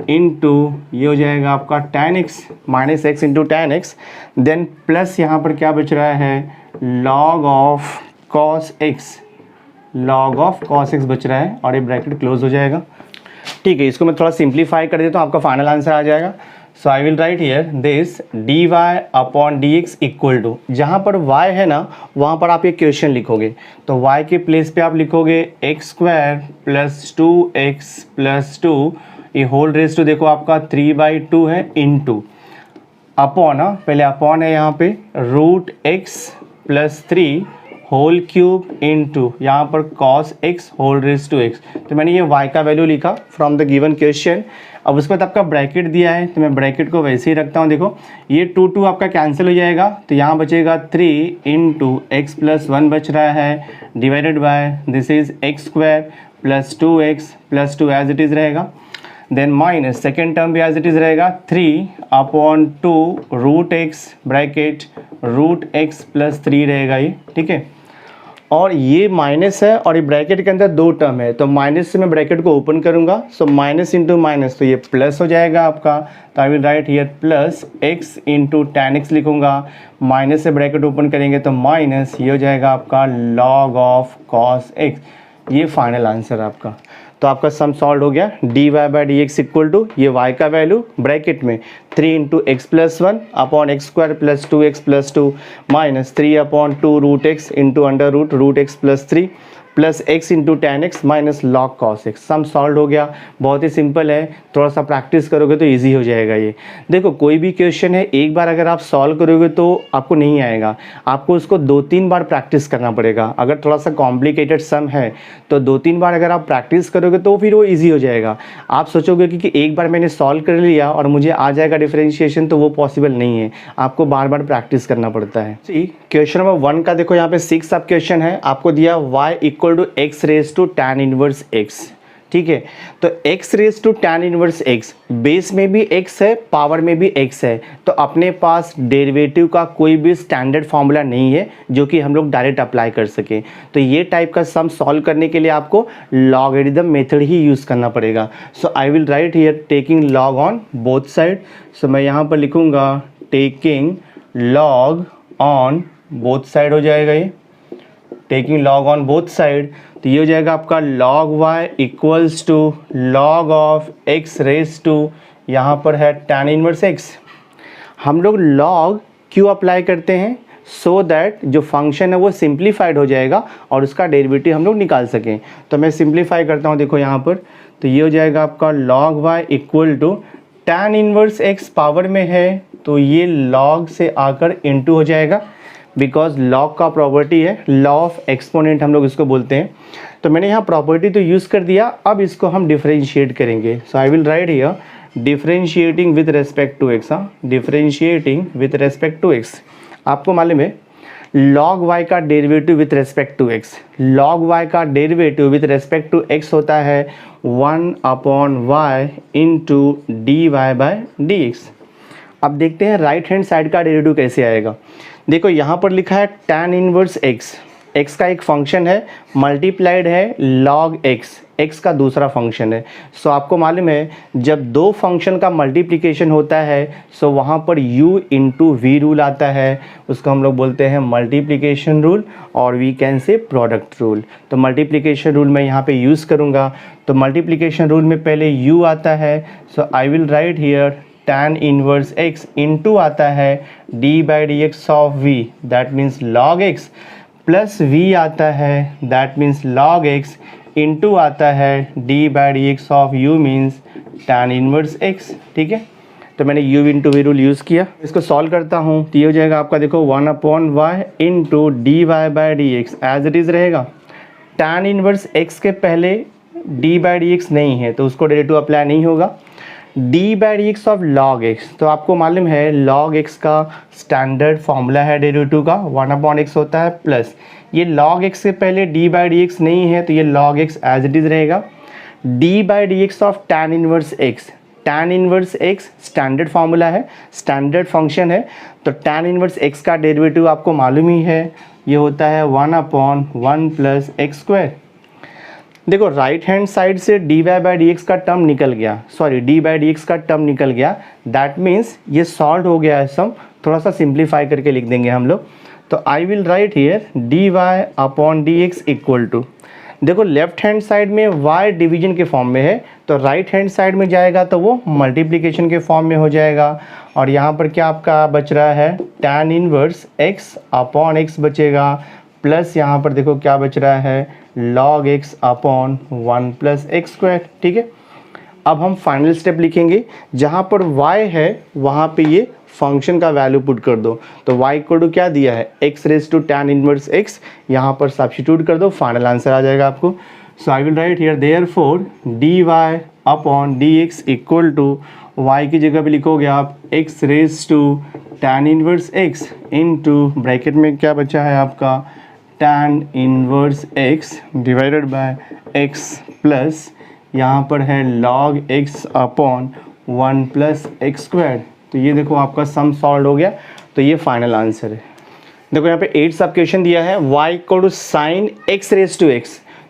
इंटू ये हो जाएगा आपका tan x, minus x into tan x, then plus यहाँ पर क्या बच रहा है log ऑफ cos x बच रहा है, और ये ब्रैकेट क्लोज हो जाएगा, ठीक है। इसको मैं थोड़ा सिंप्लीफाई कर देता हूँ, आपका फाइनल आंसर आ जाएगा। So I will write here this d y upon d x equal to, जहाँ पर y है ना वहाँ पर आप ये क्वेश्चन लिखोगे, तो y के प्लेस पे आप लिखोगे x square plus 2x plus 2, ये होल रेस टू देखो आपका 3/2 है इंटू अपॉन, पहले अपॉन है यहाँ पे root x plus 3 whole cube into यहाँ पर cos x whole raise to x, तो मैंने ये y का वैल्यू लिखा फ्रॉम द गिवन क्वेश्चन। अब उसके बाद आपका ब्रैकेट दिया है, तो मैं ब्रैकेट को वैसे ही रखता हूँ, देखो ये 2 आपका कैंसिल हो जाएगा, तो यहाँ बचेगा 3 इंटू एक्स प्लस 1 बच रहा है, divided by this is x square plus 2x plus 2 as it is रहेगा, देन माइनस सेकेंड टर्म भी एज इट इज़ रहेगा 3 upon 2 root x bracket root x plus 3 रहेगा ये, ठीक है। और ये माइनस है और ये ब्रैकेट के अंदर 2 टर्म है, तो माइनस से मैं ब्रैकेट को ओपन करूंगा, सो माइनस इंटू माइनस, तो ये प्लस हो जाएगा आपका, तो I will write here plus x into tan x लिखूंगा, माइनस से ब्रैकेट ओपन करेंगे तो माइनस, ये हो जाएगा आपका log ऑफ cos x, ये फाइनल आंसर आपका। तो आपका सम सॉल्व हो गया, d y by D x equal to ये y का वैल्यू ब्रैकेट में 3 into x plus 1 upon x square plus 2x plus 2 minus 3 upon 2 root x into under root x plus 3 plus x into tan x minus log cos x। Sum solve हो गया, बहुत ही simple है, थोड़ा सा practice करोगे तो easy हो जाएगा ये। देखो कोई भी क्वेश्चन है एक बार अगर आप सॉल्व करोगे तो आपको नहीं आएगा, आपको उसको 2-3 बार प्रैक्टिस करना पड़ेगा। अगर थोड़ा सा कॉम्प्लिकेटेड सम है तो 2-3 बार अगर आप प्रैक्टिस करोगे तो फिर वो ईजी हो जाएगा। आप सोचोगे कि एक बार मैंने सॉल्व कर लिया और मुझे आ जाएगा डिफरेंशिएशन, तो वो पॉसिबल नहीं है, आपको बार बार प्रैक्टिस करना पड़ता है। क्वेश्चन नंबर 1 का देखो यहाँ पे 6 सब क्वेश्चन है, आपको दिया y equal to x raise to tan inverse x, ठीक है। तो x raise to tan inverse x, base में भी x है, पावर में भी x है, तो अपने पास डेरिवेटिव का कोई भी स्टैंडर्ड फॉर्मूला नहीं है जो कि हम लोग डायरेक्ट अप्लाई कर सकें। तो ये टाइप का सम सॉल्व करने के लिए आपको लॉगरिथम मेथड ही यूज़ करना पड़ेगा। So I will write here taking log on both side. सो मैं यहाँ पर लिखूँगा taking log on both side हो जाएगा, ये taking log on both side. तो ये हो जाएगा आपका log y equals to log of x raise to, यहाँ पर है tan इनवर्स x। हम लोग log क्यों अप्लाई करते हैं? सो दैट जो फंक्शन है वो सिंप्लीफाइड हो जाएगा और उसका डेरिवेटिव हम लोग निकाल सकें। तो मैं सिंप्लीफाई करता हूँ, देखो यहाँ पर, तो ये हो जाएगा आपका log y equal to tan inverse x power में है तो ये log से आकर इनटू हो जाएगा, बिकॉज लॉग का प्रॉपर्टी है, लॉ ऑफ एक्सपोनेंट हम लोग इसको बोलते हैं। तो मैंने यहाँ प्रॉपर्टी तो यूज़ कर दिया, अब इसको हम डिफरेंशिएट करेंगे। So I will write here differentiating with respect to x. Differentiating with respect to x, आपको मालूम है log y का derivative with respect to x, log y का derivative with respect to x होता है 1/y into d y by D x. अब देखते हैं राइट हैंड साइड का डेरिवेटिव कैसे आएगा। देखो यहाँ पर लिखा है tan इनवर्स x, x का एक फंक्शन है, मल्टीप्लाइड है log x, x का दूसरा फंक्शन है। सो आपको मालूम है जब दो फंक्शन का मल्टीप्लिकेशन होता है सो वहाँ पर u इंटू वी रूल आता है, उसको हम लोग बोलते हैं मल्टीप्लिकेशन रूल और we can say product rule. तो मल्टीप्लिकेशन रूल मैं यहाँ पे यूज़ करूँगा। तो मल्टीप्लिकेशन रूल में पहले u आता है, so I will write here tan inverse x into आता है d by D x of v, that means log x, plus v आता है that means log x into आता है d by D x of u means tan inverse x, ठीक है। तो मैंने u into v rule use किया, इसको सॉल्व करता हूँ तो ये हो जाएगा आपका, देखो 1/y into d y by D x as it is रहेगा। tan इनवर्स x के पहले d बाई डी एक्स नहीं है तो उसको डेरिवेटिव अप्लाई नहीं होगा। d by D x of log x, तो आपको मालूम है log x का स्टैंडर्ड फॉर्मूला है डेरिवेटिव का 1/x होता है, प्लस ये log x से पहले d बाई डी एक्स नहीं है तो ये log x as it is रहेगा। d by D x of tan inverse x, tan inverse x standard formula है, स्टैंडर्ड फंक्शन है, तो tan इनवर्स x का डेरिवेटिव आपको मालूम ही है, ये होता है 1/1 प्लस एक्स स्क्वायर। देखो राइट हैंड साइड से d y by D x का टर्म निकल गया, sorry d by D x का टर्म निकल गया, दैट मीन्स ये सॉल्व हो गया है सम। थोड़ा सा सिंप्लीफाई करके लिख देंगे हम लोग। तो I will write here d y upon d x equal to, देखो लेफ्ट हैंड साइड में y डिवीजन के फॉर्म में है तो राइट हैंड साइड में जाएगा तो वो मल्टीप्लिकेशन के फॉर्म में हो जाएगा। और यहाँ पर क्या आपका बच रहा है tan inverse x upon x बचेगा, प्लस यहाँ पर देखो क्या बच रहा है log x upon 1 plus x square, ठीक है। अब हम फाइनल स्टेप लिखेंगे, जहाँ पर y है वहाँ पे ये फंक्शन का वैल्यू पुट कर दो। तो y इक्वल टू क्या दिया है x raise to tan inverse x, यहाँ पर सब्स्टिट्यूट कर दो, फाइनल आंसर आ जाएगा आपको। So I will write here therefore dy upon dx equal to y की जगह पे लिखोगे आप x raise to tan inverse x into bracket में क्या बचा है आपका tan inverse x divided by x plus यहाँ पर है log x upon 1 plus x square. तो ये देखो आपका सम सॉल्व हो गया, तो ये फाइनल आंसर है। देखो यहाँ पे 8 सब क्वेश्चन दिया है y equal to sine x raise to x,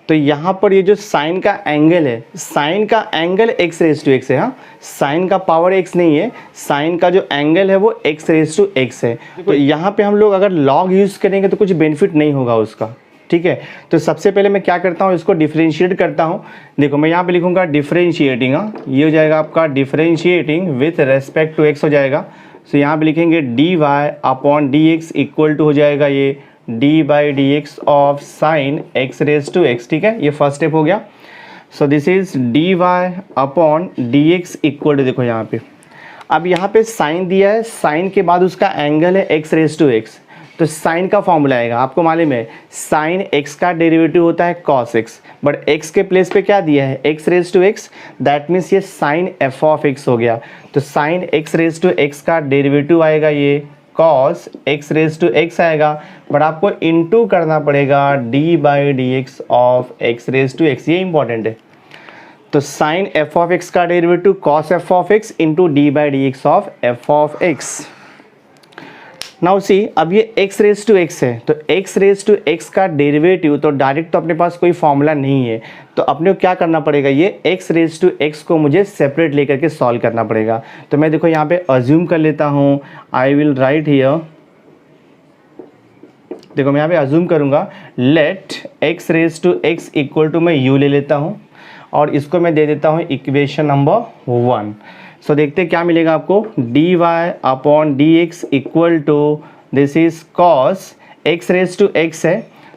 तो यहाँ पर ये जो साइन का एंगल है, साइन का angle x raise to x है। हाँ, साइन का पावर x नहीं है, साइन का जो एंगल है वो x रेज टू x है। तो यहाँ पे हम लोग अगर log यूज़ करेंगे तो कुछ बेनिफिट नहीं होगा उसका, ठीक है। तो सबसे पहले मैं क्या करता हूँ, इसको डिफरेंशिएट करता हूँ। देखो मैं यहाँ पे लिखूँगा डिफरेंशिएटिंग, ये हो जाएगा आपका differentiating with respect to x हो जाएगा। सो यहाँ पे लिखेंगे d y upon d x equal to हो जाएगा ये d by D x of sine x raise to x, ठीक है। ये फर्स्ट स्टेप हो गया। So this is d y upon d x equal to, देखो यहाँ पे, अब यहाँ पे साइन दिया है, साइन के बाद उसका एंगल है x रेज टू x, तो साइन का फॉर्मूला आएगा, आपको मालूम है साइन x का डेरिवेटिव होता है cos x, बट x के प्लेस पे क्या दिया है x raise to x, that means ये साइन f ऑफ x हो गया। तो sine x raise to x का डेरिवेटिव आएगा ये cos x raise to x आएगा, बट आपको इनटू करना पड़ेगा d by D x of x raise to x, ये इंपॉर्टेंट है। तो साइन एफ ऑफ एक्स का derivative cos f of x into d by D x of F of x. Now सी, अब ये x raise to x है, तो x raise to x का derivative तो डायरेक्ट तो अपने पास कोई फॉर्मूला नहीं है, तो अपने को क्या करना पड़ेगा, ये x रेज टू एक्स को मुझे सेपरेट लेकर के सॉल्व करना पड़ेगा। तो मैं देखो यहाँ पे अज्यूम कर लेता हूँ, आई विल राइट हियर, देखो मैं यहाँ पे अज्यूम करूँगा let x raise to x equal to, मैं u ले लेता हूँ और इसको मैं दे देता हूँ इक्वेशन नंबर 1। सो देखते क्या मिलेगा आपको, d y upon d x equal to this is cos x raise to x है,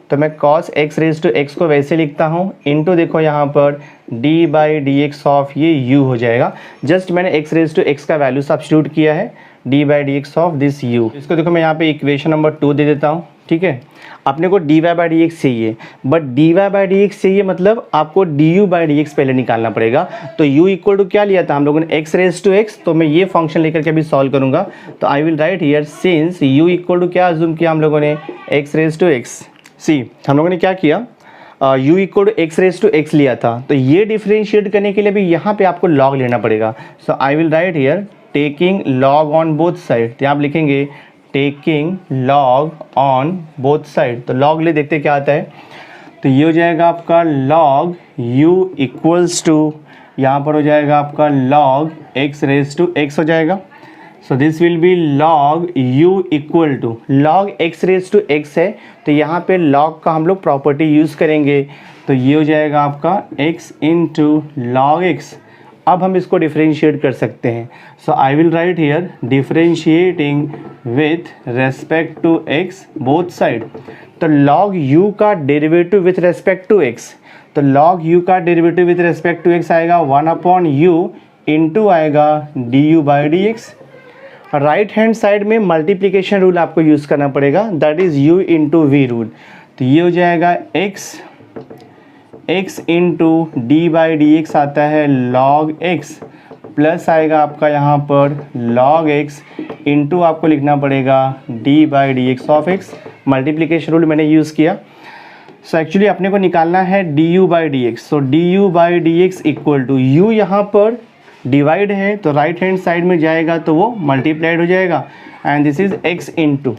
तो मैं cos x raise to x को वैसे लिखता हूँ इनटू देखो यहाँ पर d by D x of ये यू हो जाएगा। जस्ट मैंने एक्स रेज टू एक्स का वैल्यू सब्स्टिट्यूट किया है, d by D x of this u. इसको देखो मैं यहाँ पे इक्वेशन नंबर 2 दे देता हूँ, ठीक है। अपने को d y by D x चाहिए, but d y by D x चाहिए मतलब आपको d u by D x पहले निकालना पड़ेगा। तो u इक्वल टू क्या लिया था हम लोगों ने, एक्स रेज टू एक्स, तो मैं ये फंक्शन लेकर के अभी सॉल्व करूंगा। तो I will write here since u equal to क्या अज्यूम किया हम लोगों ने, x raise to x. See हम लोगों ने क्या किया, u equal to x raise to x लिया था, तो ये डिफ्रेंशिएट करने के लिए भी यहाँ पे आपको लॉग लेना पड़ेगा। So I will write here taking log on both side, तो आप लिखेंगे taking log on both side, तो लॉग ले देखते क्या आता है। तो ये हो जाएगा आपका लॉग u इक्वल्स टू, यहाँ पर हो जाएगा आपका log x raise to x हो जाएगा। So this will be log u equal to, log x raise to x है, तो यहाँ पे लॉग का हम लोग प्रॉपर्टी यूज़ करेंगे, तो ये हो जाएगा आपका x इंटू लॉग x। अब हम इसको डिफरेंशिएट कर सकते हैं। So I will write here differentiating with respect to x both side, तो log u का derivative with respect to x, तो log u का derivative with respect to x आएगा 1 अपॉन u इंटू आएगा du by D x. Right hand side में multiplication rule आपको use करना पड़ेगा, that is u into v rule. तो ये हो जाएगा x into d by D x आता है log x, प्लस आएगा आपका यहाँ पर log x इंटू आपको लिखना पड़ेगा d by D x of x। Multiplication rule मैंने यूज़ किया। सो एक्चुअली अपने को निकालना है du by D x, so du by D x equal to u यहाँ पर डिवाइड है तो राइट हैंड साइड में जाएगा तो वो मल्टीप्लाइड हो जाएगा, and this is x into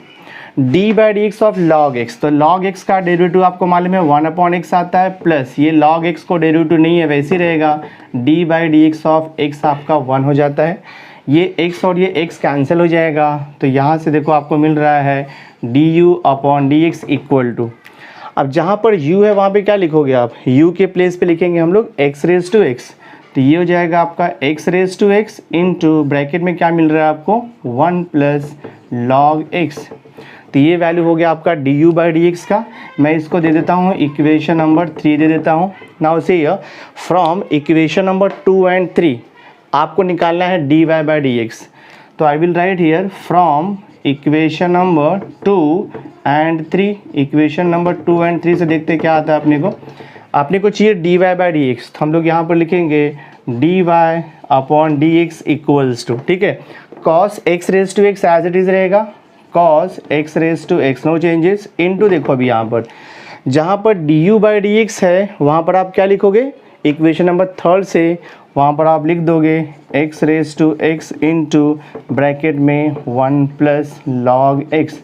d by D x of log x. तो लॉग एक्स का डेरिवेटिव आपको मालूम है 1 अपॉन एक्स आता है, प्लस ये लॉग एक्स को डेरिवेटिव नहीं है वैसे ही रहेगा, D by D x of x आपका 1 हो जाता है। ये x और ये x कैंसिल हो जाएगा, तो यहाँ से देखो आपको मिल रहा है d u upon d x equal to, अब जहाँ पर u है वहाँ पे क्या लिखोगे आप, u के प्लेस पे लिखेंगे हम लोग x रेज टू x, तो ये हो जाएगा आपका x raise to x into bracket में क्या मिल रहा है आपको 1 प्लस लॉग x। तो ये वैल्यू हो गया आपका D u by D x का। मैं इसको दे देता हूँ इक्वेशन नंबर 3 दे देता हूँ। Now see from equation number 2 and 3 आपको निकालना है d y by D x. तो I will write here from equation number 2 and 3, equation number 2 and 3 से देखते क्या आता है अपने को चाहिए d y by D x, तो हम लोग यहाँ पर लिखेंगे d y upon d x equals to, ठीक है, cos x raise to x as it is रहेगा, cos x raise to x no changes into देखो अभी यहाँ पर जहाँ पर d u by D x है वहाँ पर आप क्या लिखोगे, इक्वेशन नंबर 3 से वहाँ पर आप लिख दोगे x raise to x into bracket में 1 प्लस लॉग एक्स।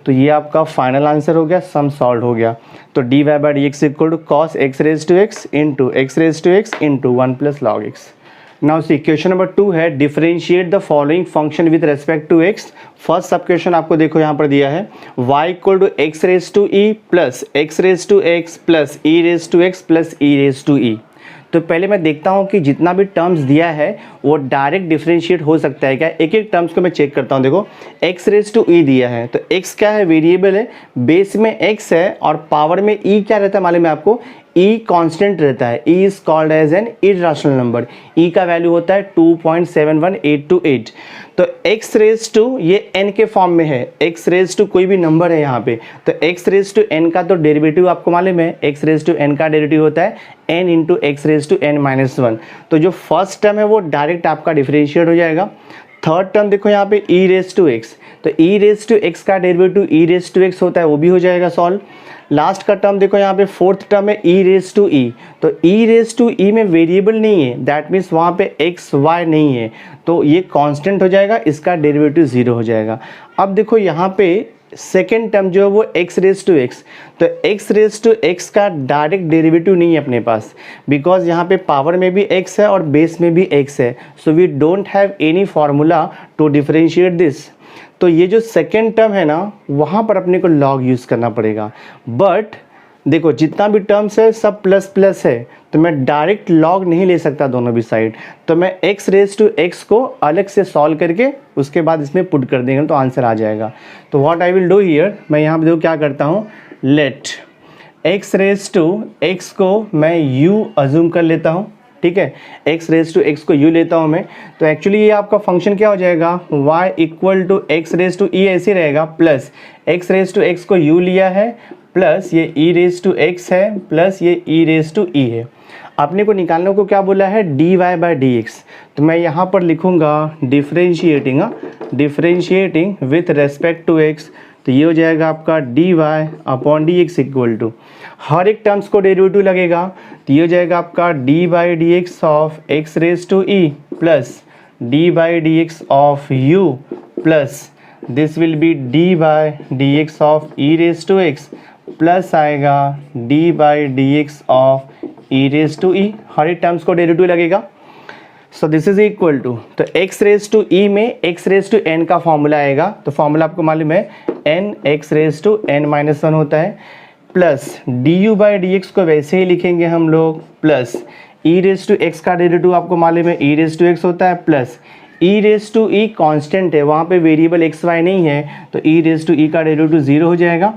तो ये आपका फाइनल आंसर हो गया, सम सॉल्व हो गया। तो d y by D x equal to cos x raise to x into x raise to x into 1 plus log x. Now see question number 2 है differentiate the following function with respect to x. First sub question आपको देखो यहाँ पर दिया है y equal to x raise to e plus x raise to x plus e raise to x plus e raise to ई। तो पहले मैं देखता हूँ कि जितना भी टर्म्स दिया है वो डायरेक्ट डिफरेंशिएट हो सकता है क्या, एक एक टर्म्स को मैं चेक करता हूँ। देखो x रेज टू ई दिया है तो x क्या है, वेरिएबल है, बेस में x है और पावर में e क्या रहता है मालूम है आपको, e कांस्टेंट रहता है, e is called as an irrational number, e का वैल्यू होता है 2.71828। तो x रेज टू ये n के फॉर्म में है, x रेज टू कोई भी नंबर है यहाँ पे, तो x रेज टू n का तो डेरिवेटिव आपको मालूम है, x रेज टू n का डेरिवेटिव होता है n into x raise to n minus 1। तो जो फर्स्ट टर्म है वो डायरेक्ट आपका डिफरेंशिएट हो जाएगा। थर्ड टर्म देखो यहाँ पे ई रेस टू एक्स, तो ई रेस टू एक्स का derivative e raise to x होता है, वो भी हो जाएगा सॉल्व। लास्ट का टर्म देखो यहाँ पे फोर्थ टर्म है ई रेस टू ई, तो ई रेस टू ई में वेरिएबल नहीं है, दैट मीन्स वहाँ पे एक्स वाई नहीं है, तो ये कांस्टेंट हो जाएगा, इसका डेरिवेटिव 0 हो जाएगा। अब देखो यहाँ पे सेकेंड टर्म जो है वो एक्स रेस टू एक्स, तो एक्स रेस टू एक्स का डायरेक्ट डेरिवेटिव नहीं है अपने पास, बिकॉज यहाँ पे पावर में भी एक्स है और बेस में भी एक्स है, so we don't have any formula to differentiate this. तो ये जो सेकेंड टर्म है ना, वहाँ पर अपने को लॉग यूज़ करना पड़ेगा। बट देखो जितना भी टर्म्स है सब प्लस प्लस है, तो मैं डायरेक्ट लॉग नहीं ले सकता दोनों भी साइड, तो मैं एक्स रेस टू एक्स को अलग से सॉल्व करके उसके बाद इसमें पुट कर देंगे तो आंसर आ जाएगा। तो what I will do here, मैं यहाँ पे देखो क्या करता हूँ, let x raise to x को मैं यू अज्यूम कर लेता हूँ, ठीक है, एक्स रेस टू एक्स को यू लेता हूँ मैं, तो एक्चुअली ये आपका फंक्शन क्या हो जाएगा, y equal to x raise to e ऐसे रहेगा, plus x raise to x को यू लिया है, प्लस ये ई रेस टू एक्स है, प्लस ये ई रेस टू ई है। आपने को निकालने को क्या बोला है, d y by D x, तो मैं यहाँ पर लिखूँगा differentiating, differentiating with respect to x, तो ये हो जाएगा आपका d y upon d x equal to, हर एक टर्म्स को डेरिवेटिव लगेगा, तो ये हो जाएगा आपका d by D x of x raise to e plus d by D x of u plus this will be d by D x of e raise to x plus आएगा d by D x of e raise to e, हर एक terms को derivative लगेगा। So this is equal to, तो x raise to e में x raise to n का formula आएगा, तो फॉर्मूला आपको मालूम है n x raise to n minus one होता है, plus d u by D x को वैसे ही लिखेंगे हम लोग, plus e raise to x का डेरिवेटिव आपको मालूम है ई रेस टू एक्स होता है, plus e raise to e constant है, वहाँ पे वेरिएबल एक्स वाई नहीं है, तो ई रेस टू ई का डेरिवेटिव 0 हो जाएगा।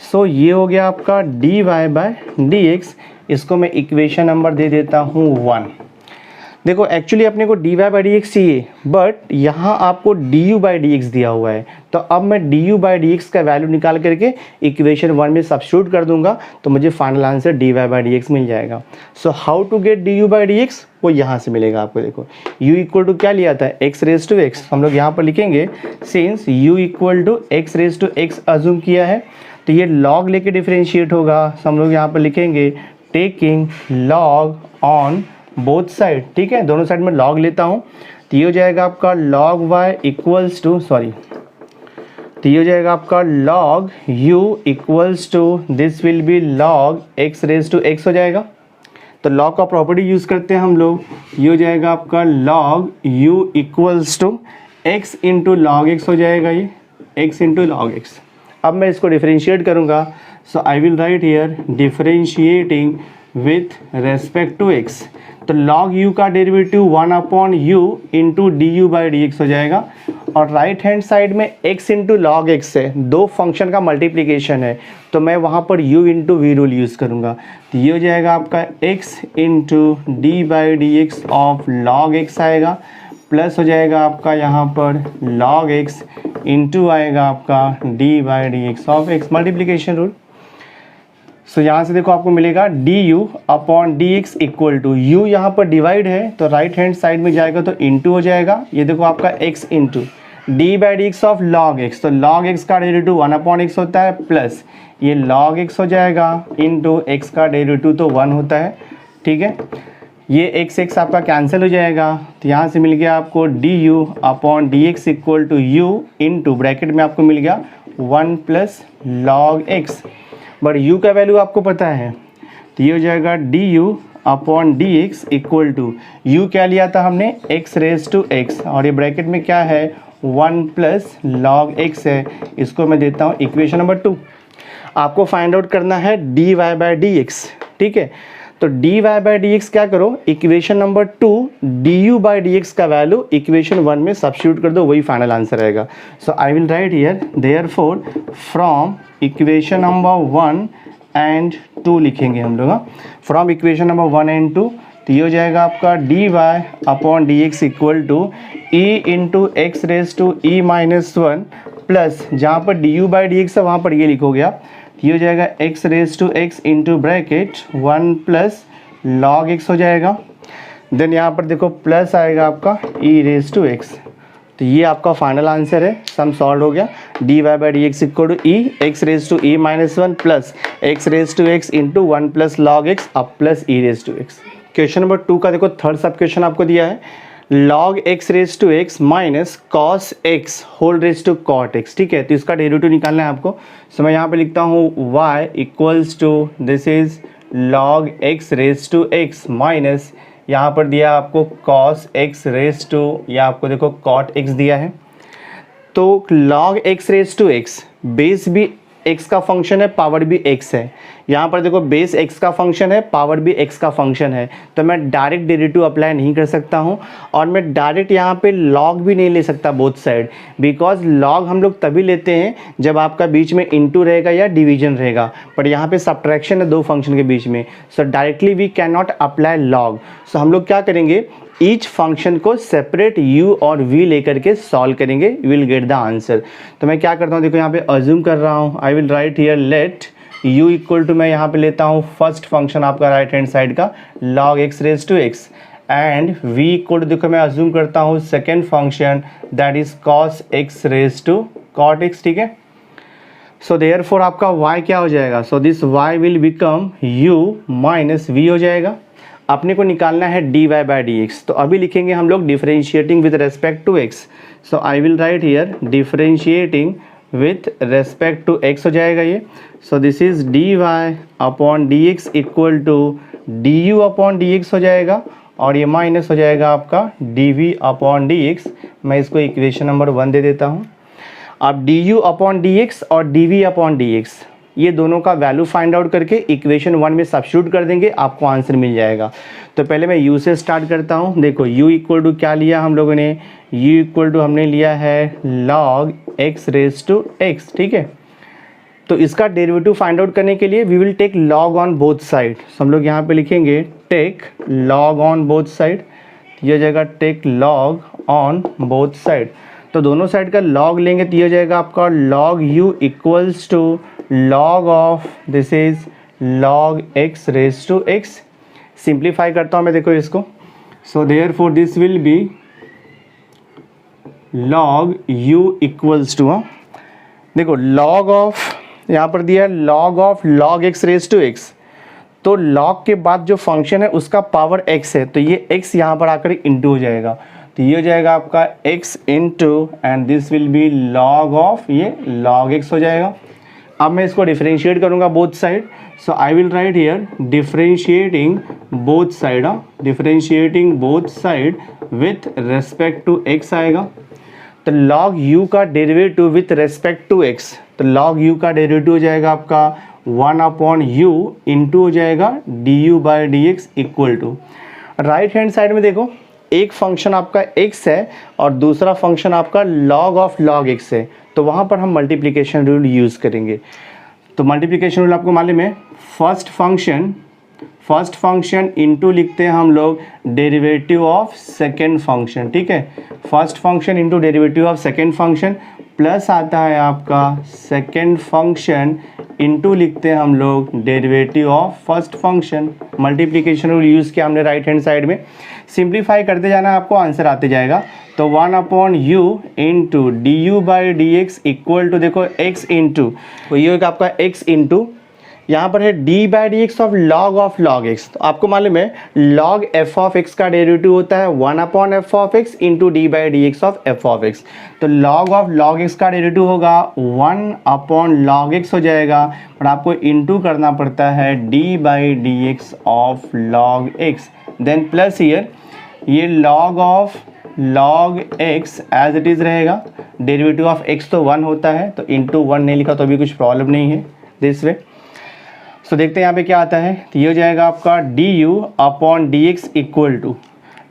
सो ये हो गया आपका d y by d x, इसको मैं इक्वेशन नंबर दे देता हूँ 1। देखो एक्चुअली अपने को d y by D x चाहिए, बट यहाँ आपको d u by D x दिया हुआ है, तो अब मैं d u by D x का वैल्यू निकाल करके इक्वेशन 1 में सब्स्टिट्यूट कर दूंगा, तो मुझे final answer d y by D x मिल जाएगा। So how to get d u by D x, वो यहाँ से मिलेगा आपको। देखो u इक्वल टू क्या लिया था, एक्स रेस टू एक्स, हम लोग यहाँ पर लिखेंगे since u equal to x raise to x assume किया है, तो ये लॉग लेके डिफरेंशिएट होगा, तो हम लोग यहाँ पर लिखेंगे taking log on both side, ठीक है, दोनों साइड में लॉग लेता हूँ, तो ये हो जाएगा आपका लॉग y इक्वल्स टू तो ये हो जाएगा आपका log u equals to this will be log x raise to x हो जाएगा। तो लॉग का प्रॉपर्टी यूज़ करते हैं हम लोग, ये हो जाएगा आपका log u equals to x into log x हो जाएगा, ये x इंटू लॉग x। अब मैं इसको डिफरेंशिएट करूँगा, so I will write here differentiating with respect to x, तो log u का derivative 1 upon u into d u by D x हो जाएगा, और राइट हैंड साइड में x इंटू लॉग एक्स है, दो फंक्शन का मल्टीप्लिकेशन है, तो मैं वहाँ पर u into v rule use करूँगा, तो ये हो जाएगा आपका x into d by D x of log x आएगा, प्लस हो जाएगा आपका यहाँ पर log x इंटू आएगा आपका d by D x of x, multiplication rule. सो यहाँ से देखो आपको मिलेगा d u upon d x equal to, u यहाँ पर डिवाइड है तो राइट हैंड साइड में जाएगा तो इंटू हो जाएगा, ये देखो आपका x into d by D x of log x, तो लॉग एक्स का डेरिवेटिव 1 अपॉन एक्स होता है, प्लस ये लॉग एक्स हो जाएगा इंटू एक्स का डेरिवेटिव तो 1 होता है, ठीक है, ये एक्स एक्स आपका कैंसिल हो जाएगा, तो यहाँ से मिल गया आपको d u upon d x equal to u into bracket में आपको मिल गया 1 plus log x, but u का वैल्यू आपको पता है, तो ये हो जाएगा d u upon d x equal to, u क्या लिया था हमने x रेस टू x, और ये ब्रैकेट में क्या है 1 प्लस लॉग x है, इसको मैं देता हूँ इक्वेशन नंबर 2। आपको फाइंड आउट करना है d y by D x, ठीक है, तो d y by D x क्या करो, equation number 2 d u by D x का वैल्यू इक्वेशन 1 में सब्स्टिट्यूट कर दो, वही फाइनल आंसर रहेगा। So I will write here therefore from equation number 1 and 2 लिखेंगे हम लोग, फ्रॉम इक्वेशन नंबर 1 एंड 2, तो ये हो जाएगा आपका d y upon d x equal to e into x raise to e minus 1 plus जहाँ पर d u by D x है वहाँ पर ये लिखोगे आप, ये हो जाएगा x raise to x into bracket 1 plus log x हो जाएगा, देन यहाँ पर देखो प्लस आएगा आपका e रेस टू x, तो ये आपका फाइनल आंसर है, सम सॉल्व हो गया। D y by D x equal to e x raise to e minus 1 plus x raise to x into 1 plus log x अब plus e raise to x. Question number 2 का देखो third सब question आपको दिया है, log x raise to x minus cos x whole raise to cot x. ठीक है, तो इसका डेरिवेटिव निकालना है आपको। सो मैं यहाँ पे लिखता हूँ y equals to this is log x raise to x minus यहाँ पर दिया आपको cos x रेज टू, या आपको देखो cot x दिया है। तो log x raise to x base भी x का फंक्शन है, पावर भी x है। यहाँ पर देखो बेस x का फंक्शन है, पावर भी x का फंक्शन है, तो मैं डायरेक्ट डेरिवेटिव अप्लाई नहीं कर सकता हूँ और मैं डायरेक्ट यहाँ पे log भी नहीं ले सकता बोथ साइड, बिकॉज log हम लोग तभी लेते हैं जब आपका बीच में इनटू रहेगा या डिवीजन रहेगा, पर यहाँ पे सब्ट्रैक्शन है दो फंक्शन के बीच में। So directly we can not apply log। So हम लोग क्या करेंगे, ईच फंक्शन को सेपरेट u और v लेकर के सॉल्व करेंगे, you will get the answer. तो मैं क्या करता हूँ, देखो यहाँ पे अज्यूम कर रहा हूँ, I will write here let u equal to, मैं यहाँ पे लेता हूँ फर्स्ट फंक्शन आपका राइट हैंड साइड का log x raise to x and v equal to, देखो मैं अज्यूम करता हूँ second function that is cos x raise to cot x। ठीक है, सो देयरफॉर आपका y क्या हो जाएगा, so this y will become u minus v हो जाएगा। अपने को निकालना है d y by D x, तो अभी लिखेंगे हम लोग differentiating with respect to x. So I will write here differentiating with respect to x हो जाएगा ये। So this is d y upon d x equal to d u upon d x हो जाएगा, और ये माइनस हो जाएगा आपका D v upon d x. मैं इसको इक्वेशन नंबर 1 दे देता हूँ। अब d u upon d x और d v upon d x ये दोनों का वैल्यू फाइंड आउट करके इक्वेशन 1 में सब्स्टिट्यूट कर देंगे, आपको आंसर मिल जाएगा। तो पहले मैं u से स्टार्ट करता हूँ। देखो u इक्वल टू क्या लिया हम लोगों ने, u इक्वल टू हमने लिया है log x raise to x। ठीक है, तो इसका डेरिवेटिव फाइंड आउट करने के लिए we will take log on both side. हम लोग यहाँ पे लिखेंगे take log on both side, ये हो जाएगा take log on both side. तो दोनों साइड का log लेंगे तो ये हो जाएगा आपका log u equals to log of this is log x raise to x। Simplify करता हूँ मैं, देखो इसको। So therefore this will be log u equals to, देखो log ऑफ यहाँ पर दिया है log of log x raise to x, तो log के बाद जो फंक्शन है उसका पावर x है, तो ये x यहाँ पर आकर इंटू हो जाएगा, तो ये हो जाएगा आपका x into and this will be log of ये log x हो जाएगा। अब मैं इसको डिफरेंशिएट करूंगा both side. So I will write here differentiating both side, differentiating both side with respect to x आएगा। तो log u का derivative with respect to x, तो log u का डेरिवेटिव हो जाएगा आपका 1 अपॉन u इंटू हो जाएगा du by D x equal to, right hand side में देखो एक फंक्शन आपका x है और दूसरा फंक्शन आपका log ऑफ log x है, तो वहाँ पर हम मल्टीप्लिकेशन रूल यूज़ करेंगे। तो मल्टीप्लिकेशन रूल आपको मालूम है, फर्स्ट फंक्शन इंटू लिखते हैं हम लोग डेरिवेटिव ऑफ सेकेंड फंक्शन। ठीक है, first function into derivative of second function, plus आता है आपका सेकेंड फंक्शन इंटू लिखते हैं हम लोग derivative of first function. Multiplication rule use किया हमने राइट हैंड साइड में, सिंप्लीफाई करते जाना आपको आंसर आते जाएगा। तो 1 upon u into d u by D x equal to, देखो x इंटू, तो ये होगा आपका x इंटू, यहाँ पर है d by D x of log x। तो आपको मालूम है log f ऑफ x का डेरिवेटिव होता है 1 upon F of x into d by D x of f of x। तो log ऑफ log x का डेरिवेटिव होगा 1 अपॉन log x हो जाएगा, पर आपको इंटू करना पड़ता है d by D x of log x, then plus here ये log of log x as it is रहेगा, डेरिवेटिव ऑफ x तो 1 होता है, तो इंटू 1 नहीं लिखा तो अभी कुछ प्रॉब्लम नहीं है दिस वे। सो देखते हैं यहाँ पे क्या आता है, तो ये हो जाएगा आपका du upon d x equal to,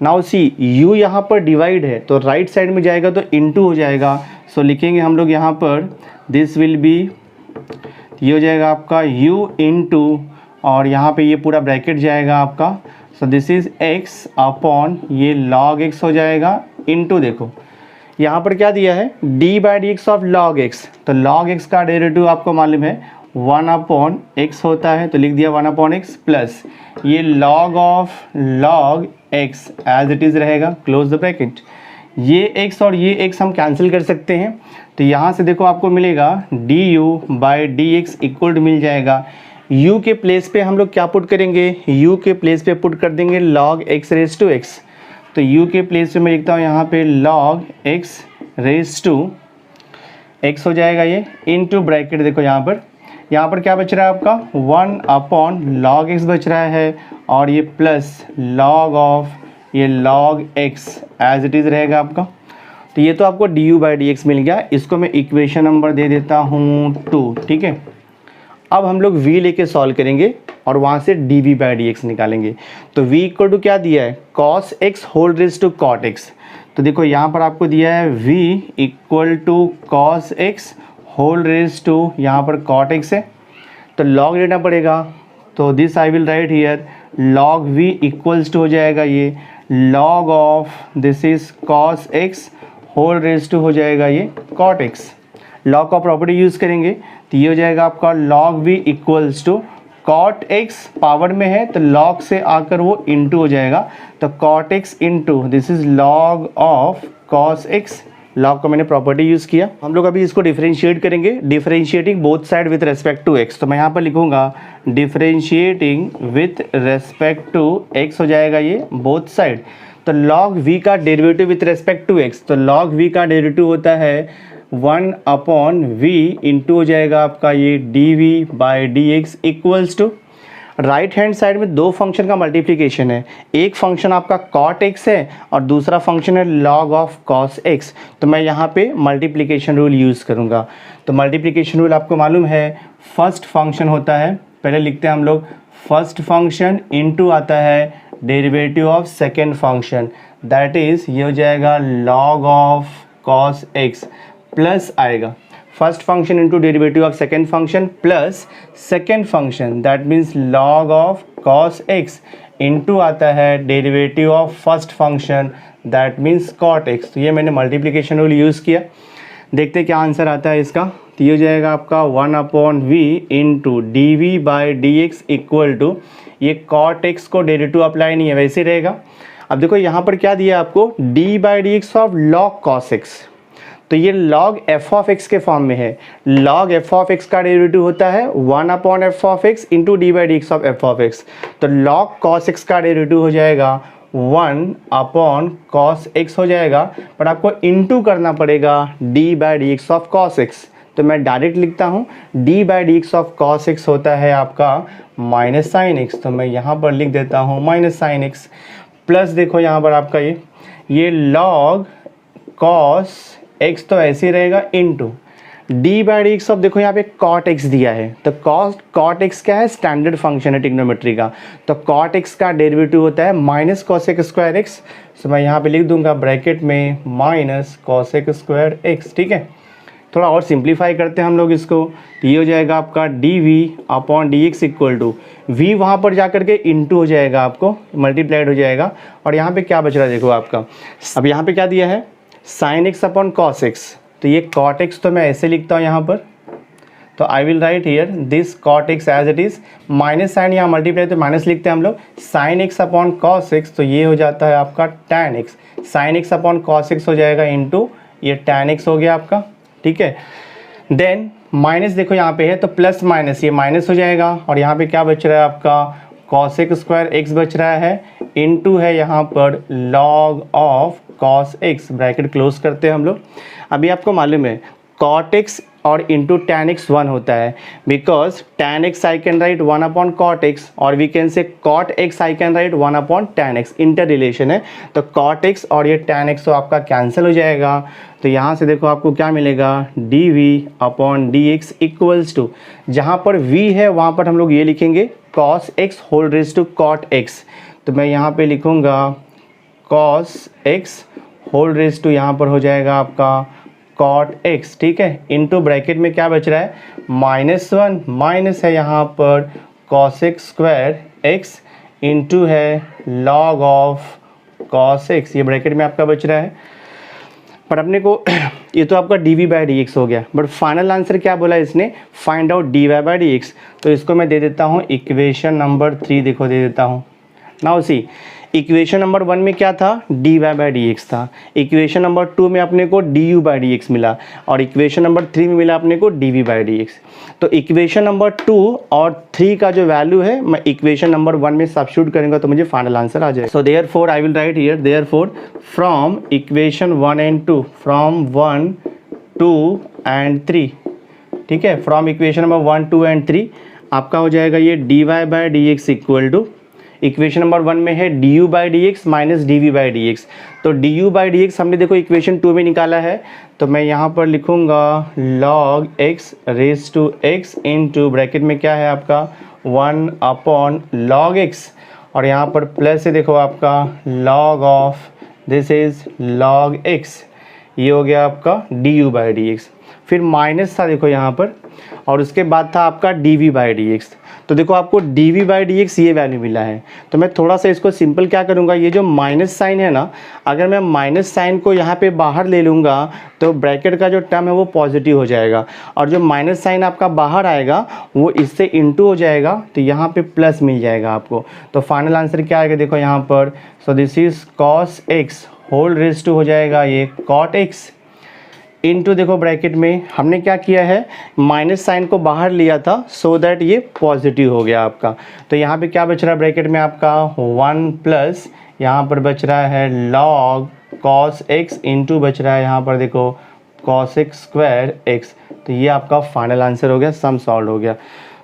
now see u यहाँ पर डिवाइड है तो राइट साइड में जाएगा तो इंटू हो जाएगा। सो लिखेंगे हम लोग यहाँ पर दिस विल बी, ये हो जाएगा आपका u इंटू, और यहाँ पे ये पूरा ब्रैकेट जाएगा आपका। सो दिस इज x अपॉन ये log x हो जाएगा इंटू, देखो यहाँ पर क्या दिया है d by D x of log x, तो log x का डेरिवेटिव आपको मालूम है 1 अपॉन x होता है, तो लिख दिया 1 अपॉन x प्लस ये log of log x as it is रहेगा, क्लोज द ब्रैकेट। ये x और ये x हम कैंसिल कर सकते हैं, तो यहाँ से देखो आपको मिलेगा du/dx इक्वल टू मिल जाएगा, u के प्लेस पे हम लोग क्या पुट करेंगे, u के प्लेस पे पुट कर देंगे log x raise to x। तो u के प्लेस पे मैं लिखता हूँ यहाँ पे log x raise to x हो जाएगा ये, इनटू ब्रैकेट देखो यहाँ पर क्या बच रहा है आपका 1/log x बच रहा है, और ये प्लस log ऑफ ये log x as it is रहेगा आपका। तो ये तो आपको du/dx मिल गया, इसको मैं इक्वेशन नंबर दे देता हूँ 2, ठीक है। अब हम लोग v लेके सॉल्व करेंगे और वहाँ से dv/dx निकालेंगे। तो v इक्वल टू क्या दिया है, cos x whole raise to cot x। तो देखो यहाँ पर आपको दिया है v equal to cos x whole raise to यहाँ पर cot x है, तो log लेना पड़ेगा। तो this I will write here log v equals to हो जाएगा ये log of this is cos x whole raise to हो जाएगा ये cot x। log का प्रॉपर्टी यूज़ करेंगे तो ये हो जाएगा आपका log v equals to cot x power में है तो log से आकर वो इंटू हो जाएगा, तो cot x into this is log of cos x। log को मैंने प्रॉपर्टी यूज़ किया। हम लोग अभी इसको डिफरेंशिएट करेंगे, differentiating both side with respect to x। तो मैं यहाँ पर लिखूँगा differentiating with respect to x हो जाएगा ये बोथ साइड। तो log v का derivative with respect to x, तो log v का डेरिवेटिव होता है 1/v इंटू हो जाएगा आपका ये dv/dx equals to, right hand side में दो फंक्शन का मल्टीप्लिकेशन है, एक फंक्शन आपका cot x है और दूसरा फंक्शन है log ऑफ cos x। तो मैं यहाँ पे मल्टीप्लिकेशन रूल यूज़ करूँगा। तो मल्टीप्लिकेशन रूल आपको मालूम है, फर्स्ट फंक्शन होता है, पहले लिखते हैं हम लोग फर्स्ट फंक्शन इंटू आता है derivative of second function, that is ये हो जाएगा log of cos x plus आएगा first function into derivative of second function plus second function that means log of cos x into आता है derivative of first function that means cot x। तो ये मैंने multiplication rule use किया, देखते क्या answer आता है इसका। तो ये हो जाएगा आपका 1/v into dv/dx equal to, ये cot x को डेरिवेटिव अप्लाई नहीं है वैसे रहेगा। अब देखो यहाँ पर क्या दिया आपको d/dx of log cos x, तो ये log f ऑफ x के फॉर्म में है। log f ऑफ x का डेरिवेटिव होता है 1/f of x into d/dx of f of x। तो log cos x का डेरिवेटिव हो जाएगा 1/cos x हो जाएगा, पर आपको इंटू करना पड़ेगा d/dx ऑफ cos x। तो मैं डायरेक्ट लिखता हूँ d/dx ऑफ cos x होता है आपका माइनस साइन x। तो मैं यहाँ पर लिख देता हूँ माइनस साइन x प्लस देखो यहाँ पर आपका ये log cos x तो ऐसे ही रहेगा इंटू d/dx ऑफ, देखो यहाँ पे cot x दिया है, तो cot x क्या है, स्टैंडर्ड फंक्शन है ट्रिग्नोमेट्री का। तो cot x का डेरिवेटिव होता है माइनस cosec स्क्वायर x। तो मैं यहाँ पे लिख दूंगा ब्रैकेट में माइनस cosec स्क्वायर x, ठीक है। थोड़ा और सिंप्लीफाई करते हैं हम लोग इसको, तो ये हो जाएगा आपका dv/dx इक्वल टू v वहाँ पर जा करके इंटू हो जाएगा, आपको मल्टीप्लाइड हो जाएगा, और यहाँ पे क्या बच रहा है देखो आपका, अब यहाँ पे क्या दिया है sin x upon cos x। तो ये cot x तो मैं ऐसे लिखता हूँ यहाँ पर, तो I will write here this cot x as it is, minus sign यहाँ मल्टीप्लाई तो माइनस लिखते हैं हम लोग, sin x upon cos x, तो ये हो जाता है आपका tan x, sin x upon cos x हो जाएगा इंटू ये tan x हो गया आपका, ठीक है। देन माइनस देखो यहाँ पे है तो प्लस माइनस ये माइनस हो जाएगा, और यहाँ पे क्या बच रहा है आपका cosec स्क्वायर x बच रहा है इंटू है यहाँ पर log of cos x, bracket close करते हैं हम लोग। अभी आपको मालूम है cot x और इंटू tan x 1 होता है, because tan x I can write 1/cot x और we can say cot x I can write 1/tan x, inter relation है। तो cot x और ये tan x तो आपका कैंसिल हो जाएगा। तो यहाँ से देखो आपको क्या मिलेगा dv/dx इक्वल्स टू, जहाँ पर v है वहाँ पर हम लोग ये लिखेंगे cos x whole raise to cot x। तो मैं यहाँ पे लिखूँगा cos x whole raise to, यहाँ पर हो जाएगा आपका cot x, ठीक है, इनटू ब्रैकेट में क्या बच रहा है -1 माइनस है यहाँ पर cosec स्क्वायर x इंटू है log ऑफ cos x, ये ब्रैकेट में आपका बच रहा है। पर अपने को ये तो आपका dv/dx हो गया, बट फाइनल आंसर क्या बोला इसने, फाइंड आउट dy/dx। तो इसको मैं दे देता हूँ इक्वेशन नंबर 3, देखो दे देता हूँ। नाउ सी इक्वेशन नंबर 1 में क्या था, dy बाई डी एक्स था, इक्वेशन नंबर 2 में अपने को du बाई डी एक्स मिला, और इक्वेशन नंबर 3 में मिला अपने को dv बाई डी एक्स। तो इक्वेशन नंबर 2 और 3 का जो वैल्यू है मैं इक्वेशन नंबर 1 में सब्स्टिट्यूट करूंगा तो मुझे फाइनल आंसर आ जाएगा। So therefore I will write here, therefore from equation 1 and 2, from 1 2 and 3, ठीक है, फ्रॉम इक्वेशन नंबर 1 2 एंड 3 आपका हो जाएगा ये dy by D x equal to, equation number 1 में है du by D x minus dv by D x. तो du by D x हमने देखो इक्वेशन 2 में निकाला है, तो मैं यहाँ पर लिखूँगा log x raise to x into bracket में क्या है आपका 1 अपॉन log x, और यहाँ पर प्लस है देखो आपका log of this is log x, ये हो गया आपका du बाई डी एक्स। फिर माइनस था देखो यहाँ पर, और उसके बाद था आपका dv बाई डी एक्स। तो देखो आपको dv बाई डी एक्स ये वैल्यू मिला है, तो मैं थोड़ा सा इसको सिंपल क्या करूँगा, ये जो माइनस साइन है ना, अगर मैं माइनस साइन को यहाँ पे बाहर ले लूँगा तो ब्रैकेट का जो टर्म है वो पॉजिटिव हो जाएगा, और जो माइनस साइन आपका बाहर आएगा वो इससे इंटू हो जाएगा, तो यहाँ पे प्लस मिल जाएगा आपको। तो फाइनल आंसर क्या आएगा देखो यहाँ पर, so this is cos x whole raise to हो जाएगा ये cot x इनटू देखो ब्रैकेट में हमने क्या किया है, माइनस साइन को बाहर लिया था सो दैट ये पॉजिटिव हो गया आपका। तो यहाँ पे क्या बच रहा है ब्रैकेट में आपका 1 प्लस यहाँ पर बच रहा है log cos x इनटू बच रहा है यहाँ पर देखो cos x स्क्वायर x। तो ये आपका फाइनल आंसर हो गया, सम सॉल्व हो गया।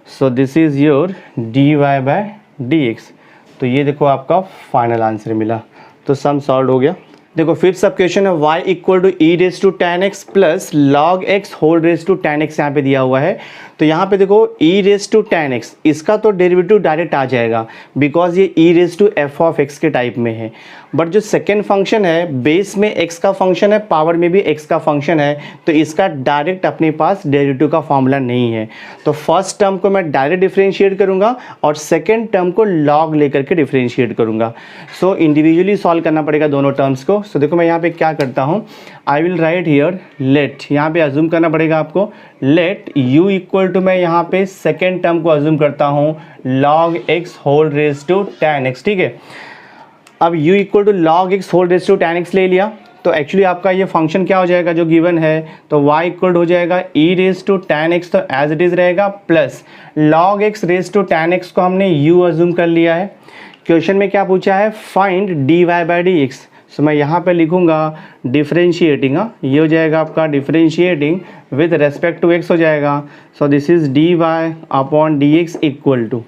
So this is your dy by D x. तो ये देखो आपका फाइनल आंसर मिला, तो सम सॉल्व हो गया। देखो फिफ्थ सब क्वेश्चन है y equal to e raise to ten x plus log x whole raise to ten x यहाँ पे दिया हुआ है। तो यहाँ पे देखो e raise to ten x, इसका तो डेरिवेटिव डायरेक्ट आ जाएगा बिकॉज ये e raise to f of x के टाइप में है। बट जो सेकेंड फंक्शन है बेस में एक्स का फंक्शन है, पावर में भी एक्स का फंक्शन है, तो इसका डायरेक्ट अपने पास डेरिवेटिव का फॉर्मूला नहीं है। तो फर्स्ट टर्म को मैं डायरेक्ट डिफरेंशिएट करूँगा और सेकेंड टर्म को लॉग लेकर के डिफरेंशिएट करूँगा। सो इंडिविजुअली सॉल्व करना पड़ेगा दोनों टर्म्स को। सो देखो मैं यहाँ पे क्या करता हूँ, I will write here late, यहाँ पे अज्यूम करना पड़ेगा आपको, लेट u इक्वल टू मैं यहाँ पे सेकेंड टर्म को अज्यूम करता हूँ log x whole raise to tan x, ठीक है। अब u equal to log x whole raise to tan x ले लिया, तो एक्चुअली आपका ये फंक्शन क्या हो जाएगा जो गिवन है, तो y इक्वल हो जाएगा e raise to tan x, तो एज इट इज़ रहेगा, plus log x raise to tan x को हमने u अज्यूम कर लिया है। क्वेश्चन में क्या पूछा है, find dy by D x. So मैं यहाँ पे लिखूँगा डिफरेंशिएटिंग, ये हो जाएगा आपका differentiating with respect to x हो जाएगा। So this is d y upon d x equal to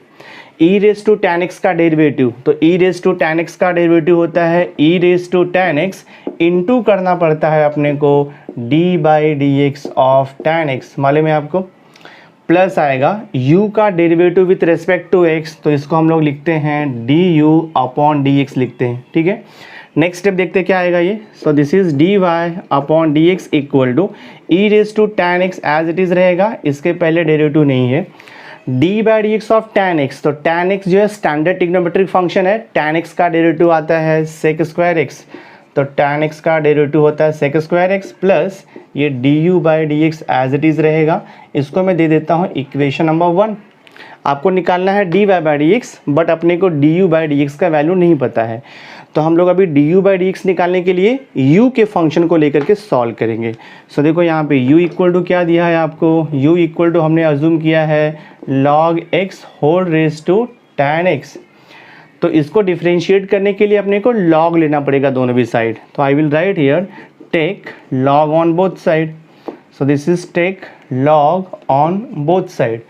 e raise to tan x का डेरिवेटिव। तो e raise to tan x का डेरिवेटिव होता है e raise to tan x, into करना पड़ता है अपने को d by D x of tan x, मालूम है आपको, प्लस आएगा u का derivative with respect to x, तो इसको हम लोग लिखते हैं du अपॉन डी एक्स लिखते हैं, ठीक है। नेक्स्ट स्टेप देखते हैं क्या आएगा ये, so this is d y upon d x equal to e raise to tan x as it is रहेगा, इसके पहले डेरिवेटिव नहीं है, d by D x of tan x. तो टैन एक्स जो है स्टैंडर्ड ट्रिग्नोमेट्रिक फंक्शन है, tan x का डेरिवेटिव आता है सेक स्क्वायर एक्स, तो टैन एक्स का डेरिवेटिव होता है सेक स्क्वायर एक्स, प्लस ये d u by D x as it is रहेगा। इसको मैं दे देता हूँ इक्वेशन नंबर 1। आपको निकालना है d y by D x, but अपने को d u by D x का वैल्यू नहीं पता है, तो हम लोग अभी d u by D x निकालने के लिए u के फंक्शन को लेकर के सॉल्व करेंगे। सो देखो यहाँ पे u इक्वल टू क्या दिया है आपको, u इक्वल टू हमने अज्यूम किया है log x whole raise to tan x। तो इसको डिफरेंशिएट करने के लिए अपने को log लेना पड़ेगा दोनों भी साइड। तो I will write here take log on both side. So this is take log on both side.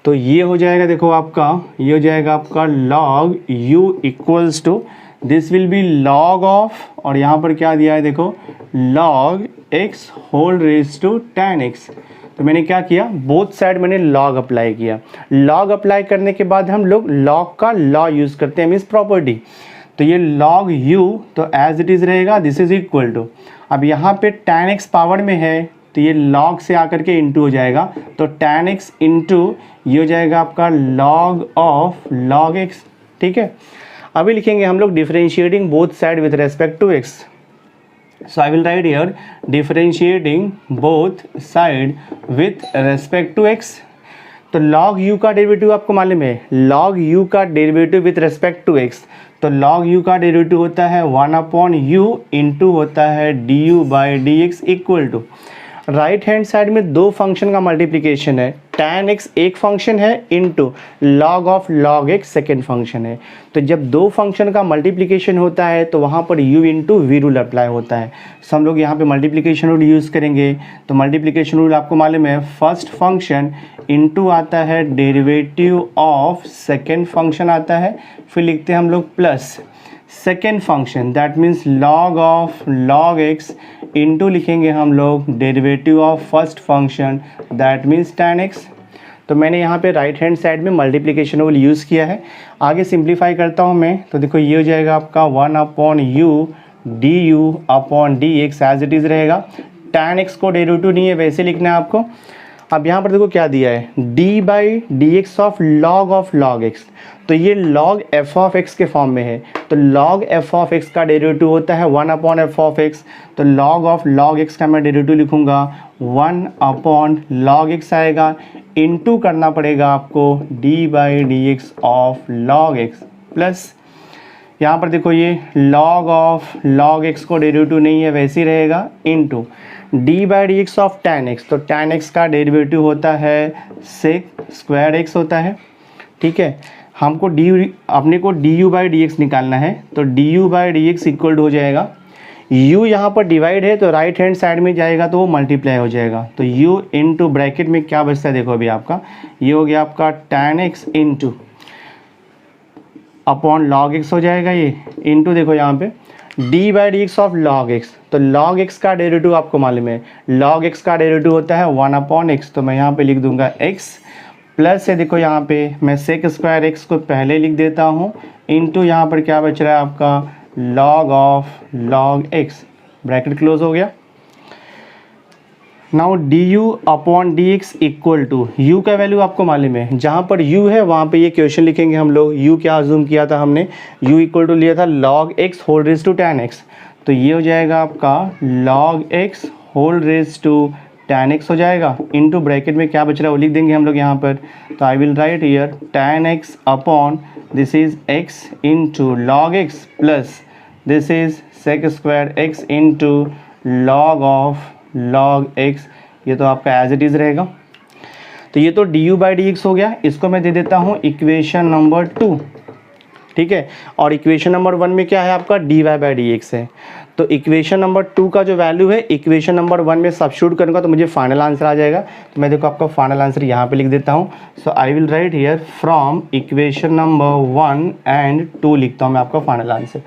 तो ये हो जाएगा देखो आपका, ये हो जाएगा आपका log u equals to this will be log of, और यहाँ पर क्या दिया है देखो log x whole raise to tan x। तो मैंने क्या किया, बोथ साइड मैंने log अप्लाई किया। log अप्लाई करने के बाद हम लोग log का लॉ यूज़ करते हैं, मीन्स प्रॉपर्टी। तो ये log u तो एज इट इज़ रहेगा, दिस इज इक्वल टू, अब यहाँ पे tan x पावर में है तो ये log से आकर के इंटू हो जाएगा, तो tan x इंटू ये हो जाएगा आपका log ऑफ log x, ठीक है। अभी लिखेंगे हम लोग differentiating both side with respect to x। So I will write here differentiating both side with respect to x। तो log u का डेरिवेटिव आपको मालूम है, log u का derivative with respect to x, तो log u का derivative होता है 1/u इंटू होता है du/dx equal to, right hand side में दो फंक्शन का मल्टीप्लिकेशन है, tan x एक फंक्शन है into log of log x second function है। तो जब दो फंक्शन का मल्टीप्लिकेशन होता है तो वहाँ पर u into v rule apply होता है। सो हम लोग यहाँ पे मल्टीप्लिकेशन रूल यूज़ करेंगे। तो मल्टीप्लिकेशन रूल आपको मालूम है, फर्स्ट फंक्शन इंटू आता है डेरिवेटिव ऑफ सेकेंड फंक्शन आता है, फिर लिखते हैं हम लोग plus second function, that means log of log x into लिखेंगे हम लोग derivative of first function, that means tan x। तो मैंने यहाँ पे राइट हैंड साइड में मल्टीप्लिकेशन रूल यूज़ किया है। आगे सिंप्लीफाई करता हूँ मैं, तो देखो ये हो जाएगा आपका 1/u du/dx as it is रहेगा। tan x को डेरिवेटिव नहीं है, वैसे लिखना है आपको। अब यहाँ पर देखो क्या दिया है, d/dx ऑफ log x, तो ये log f ऑफ x के फॉर्म में है। तो log f ऑफ x का डेरिवेटिव होता है 1/f ऑफ x, तो log ऑफ log x का मैं डेरिवेटिव लिखूँगा 1/log x आएगा, इनटू करना पड़ेगा आपको d/dx of log x plus यहाँ पर देखो ये log ऑफ log x को डेरिवेटिव नहीं है, वैसे ही रहेगा, into d/dx of tan x, तो tan x का डेरिवेटिव होता है sec स्क्वायर x होता है। ठीक है, हमको अपने को du/dx निकालना है, तो du/dx इक्वल हो जाएगा, u यहाँ पर डिवाइड है तो राइट हैंड साइड में जाएगा तो वो मल्टीप्लाई हो जाएगा। तो u इंटू ब्रैकेट में क्या बचता है, देखो अभी आपका ये हो गया आपका tan x into upon log x हो जाएगा, ये इंटू देखो यहाँ पे d/dx ऑफ log x, तो log x का डेरिवेटिव आपको मालूम है, log x का डेरिवेटिव होता है 1/x, तो मैं यहाँ पे लिख दूंगा x प्लस है, देखो यहाँ पे मैं सेक स्क्वायर x को पहले लिख देता हूँ, इंटू यहाँ पर क्या बच रहा है आपका log of log x, bracket close हो गया। Now du/dx equal to, u का वैल्यू आपको मालूम है, जहाँ पर u है वहाँ पे ये क्वेश्चन लिखेंगे हम लोग। u क्या अज्यूम किया था हमने, u इक्वल टू लिया था log x whole raise to tan x, तो ये हो जाएगा आपका log x whole raise to tan x हो जाएगा, इनटू ब्रैकेट में क्या बच रहा है वो लिख देंगे हम लोग यहाँ पर। तो I will write here tan x upon this is x into log x plus this is sec square x into log of log x, ये तो आपका एज इट इज़ रहेगा। तो ये तो du/dx हो गया, इसको मैं दे देता हूँ इक्वेशन नंबर 2। ठीक है, और इक्वेशन नंबर 1 में क्या है आपका dy/dx है। तो इक्वेशन नंबर 2 का जो वैल्यू है इक्वेशन नंबर 1 में सब्स्टिट्यूट करूँगा तो मुझे फाइनल आंसर आ जाएगा। तो मैं देखो आपका फाइनल आंसर यहाँ पे लिख देता हूँ। So I will write here from equation number 1 and 2 लिखता हूँ मैं आपका फाइनल आंसर।